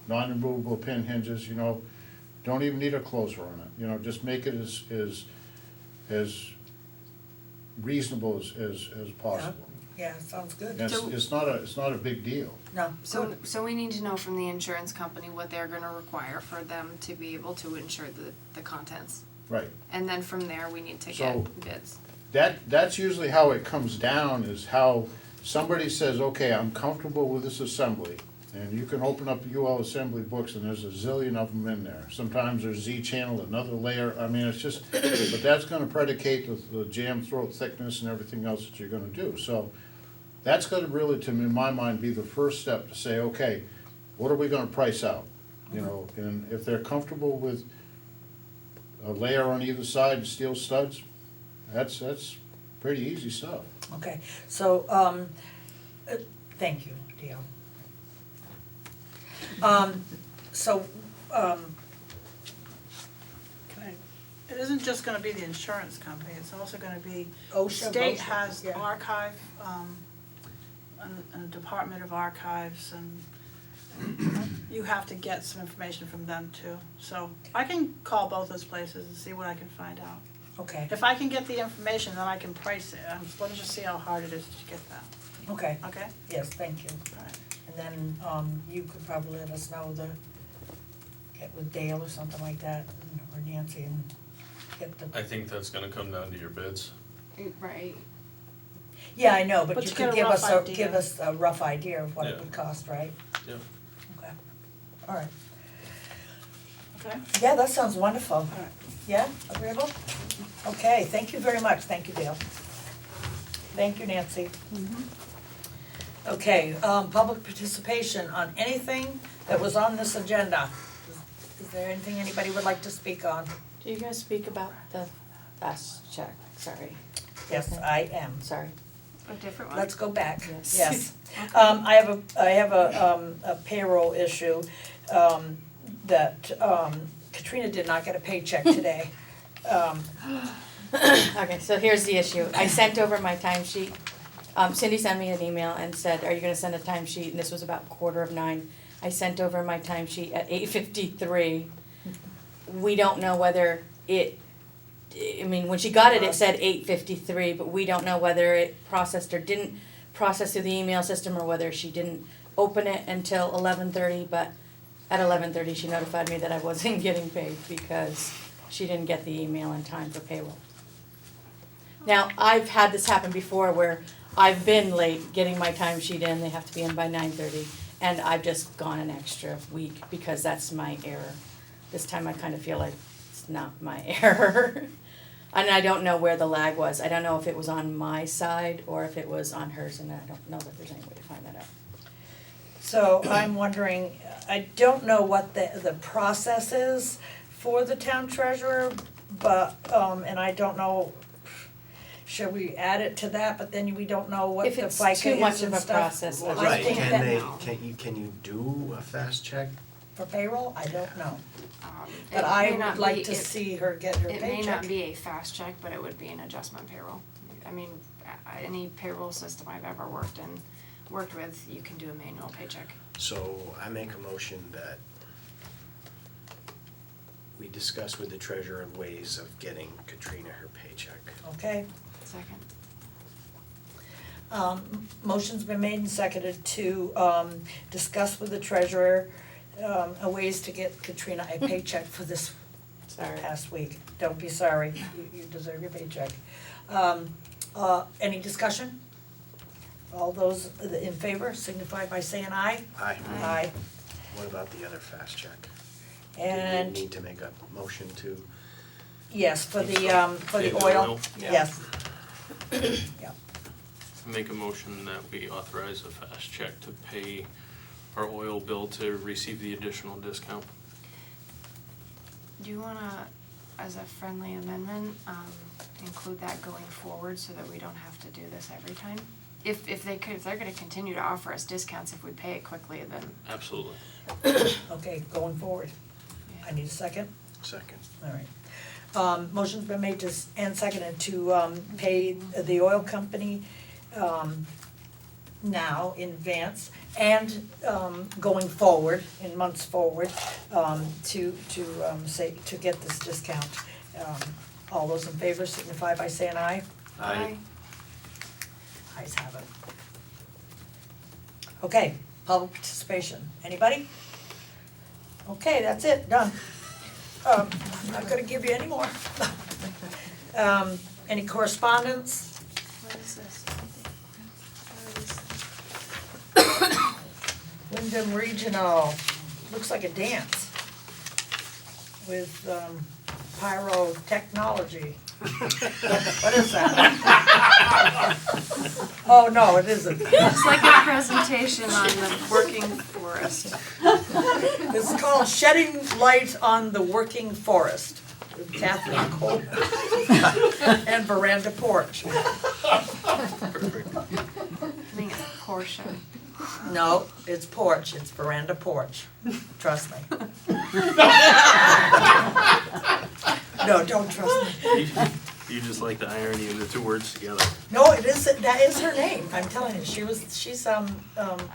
non-removable pin hinges, don't even need a closer on it, just make it as reasonable as possible. Yeah, sounds good. And it's not a big deal. No, So we need to know from the insurance company what they're gonna require for them to be able to insure the contents. Right. And then from there, we need to So- get bids. That's usually how it comes down, is how somebody says, okay, I'm comfortable with this assembly. And you can open up UL assembly books and there's a zillion of them in there. Sometimes there's Z-channel, another layer, I mean, it's just, but that's gonna predicate the jam throat thickness and everything else that you're gonna do. So that's gonna really, in my mind, be the first step to say, okay, what are we gonna price out? And if they're comfortable with a layer on either side and steel studs, that's pretty easy stuff. okay, so, thank you, Dale. So, It isn't just gonna be the insurance company, it's also gonna be, OSHA, state BOSHA, has yeah. archive, and a Department of Archives, and you have to get some information from them too. So I can call both those places and see what I can find out. okay, If I can get the information, then I can price it. Let me just see how hard it is to get that, okay, okay? yes, thank you. Alright. And then, you could probably let us know get with Dale or something like that, or Nancy, and get the, I think that's gonna come down to your bids. Right. yeah, I know, but But you to could get a give us rough give idea. us a rough idea of what it Yeah. would cost, right? Yeah. Okay, all right. Okay? Yeah, that sounds wonderful. Alright. Yeah, agreeable? Okay, thank you very much, thank you, Dale. Thank you, Nancy. Okay, public participation on anything that was on this agenda. Is there anything anybody would like to speak on? Do you guys speak about the fast check? Sorry. Yes, I am. Sorry. A different one? Let's go back, Yes. yes. I have a payroll issue, that, Katrina did not get a paycheck today. Okay, so here's the issue. I sent over my timesheet. Cindy sent me an email and said, are you gonna send a timesheet? And this was about 9:15. I sent over my timesheet at 8:53. We don't know whether when she got it, it said 8:53, but we don't know whether it processed or didn't process through the email system, or whether she didn't open it until 11:30, but at 11:30, she notified me that I wasn't getting paid because she didn't get the email in time for payroll. Now, I've had this happen before where I've been late getting my timesheet in, they have to be in by 9:30, and I've just gone an extra week because that's my error. This time I kind of feel like it's not my error. And I don't know where the lag was. I don't know if it was on my side or if it was on hers, and I don't know that there's any way to find that out. So I'm wondering, I don't know what the process is for the town treasurer, but, and I don't know, should we add it to that, but then we don't know what If the it's FICA too is much and of a stuff? process, I Right, think can that they, can you do a fast check? for payroll, I don't know. It But I may not would like be- to it- see her get her It may not paycheck. be a fast check, but it would be an adjustment payroll. I mean, any payroll system I've ever worked with, you can do a manual paycheck. So I make a motion that we discuss with the treasurer ways of getting Katrina her paycheck. Okay, Second. Motion's been made and seconded to discuss with the treasurer ways to get Katrina a paycheck for this Sorry. past week. Don't be sorry, you deserve your paycheck. Any discussion? All those in favor signify by saying aye. Aye. Aye. What about the other fast check? Do And we need to make a motion to? yes, for the Pay the oil, oil? yes. Yeah. Make a motion that we authorize a fast check to pay our oil bill to receive the additional discount. Do you wanna, as a friendly amendment, include that going forward so that we don't have to do this every time? If they're gonna continue to offer us discounts if we pay it quickly, then. Absolutely. Okay, going forward. I need a second. Second. All right. Motion's been made and seconded to pay the oil company now in advance and going forward, in months forward, to get this discount. All those in favor signify by saying aye. Aye. Ayes have it. Okay, public participation. Anybody? Okay, that's it, done. I'm not gonna give you any more. Any correspondence? What is this? Wyndham Regional, looks like a dance with pyrotechnology. What is that? Oh, no, it isn't. It's like a presentation on the working forest. It's called Shedding Light on the Working Forest with Kathleen Cole and Veranda Porch. I think it's Porsche. No, it's porch, it's veranda porch, trust me. No, don't trust me. You just like the irony of the two words together. No, that is her name, I'm telling you, she's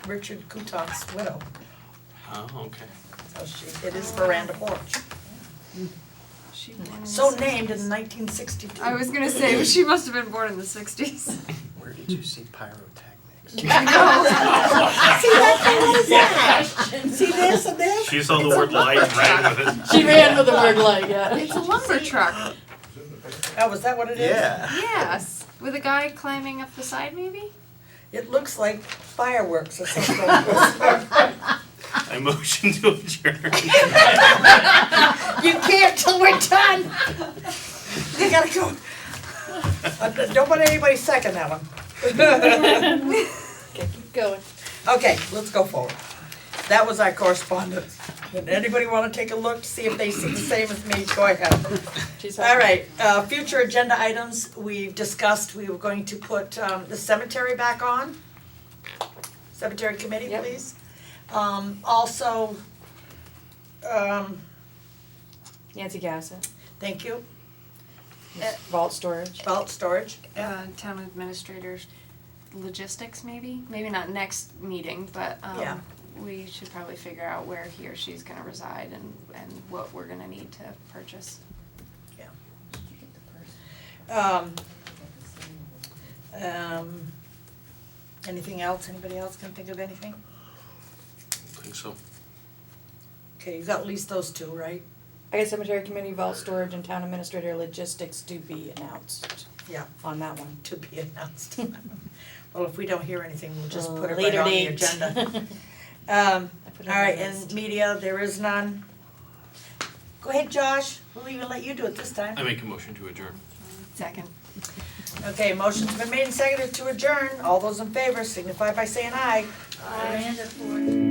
Richard Coutont's widow, Oh, okay. so it is veranda porch. She born in the So 60s. named in 1962. I was gonna say, she must have been born in the 60s. Where did you see pyrotechnics? See that? What is that? See this and this? She saw the word light and ran with it. She ran with the word light, yeah. It's a lumber truck. Oh, is that what it is? Yeah. Yes, with a guy climbing up the side maybe? It looks like fireworks or something. I motion to adjourn. You can't till we're done. You gotta go. Don't let anybody second that one. Okay, keep going. Okay, let's go forward. That was our correspondence. Did anybody wanna take a look to see if they see the same as me? Go ahead. All right, future agenda items, we've discussed, we were going to put the cemetery back on. Cemetery committee, Yep. please. Also, Nancy Gassett, thank you, vault storage. vault storage. Town administrators, logistics maybe not next meeting, but Yeah. we should probably figure out where he or she's gonna reside and what we're gonna need to purchase. Anything else? Anybody else can think of anything? I think so. Okay, you got at least those two, right? I guess cemetery committee, vault storage, and town administrator logistics to be announced Yeah, on that one. to be announced. Well, if we don't hear anything, we'll just put it right Later on the date. agenda. I put it All on right, the and list. media, there is none. Go ahead, Josh, we'll even let you do it this time. I make a motion to adjourn. Second. Okay, motion's been made and seconded to adjourn. All those in favor signify by saying aye. Aye.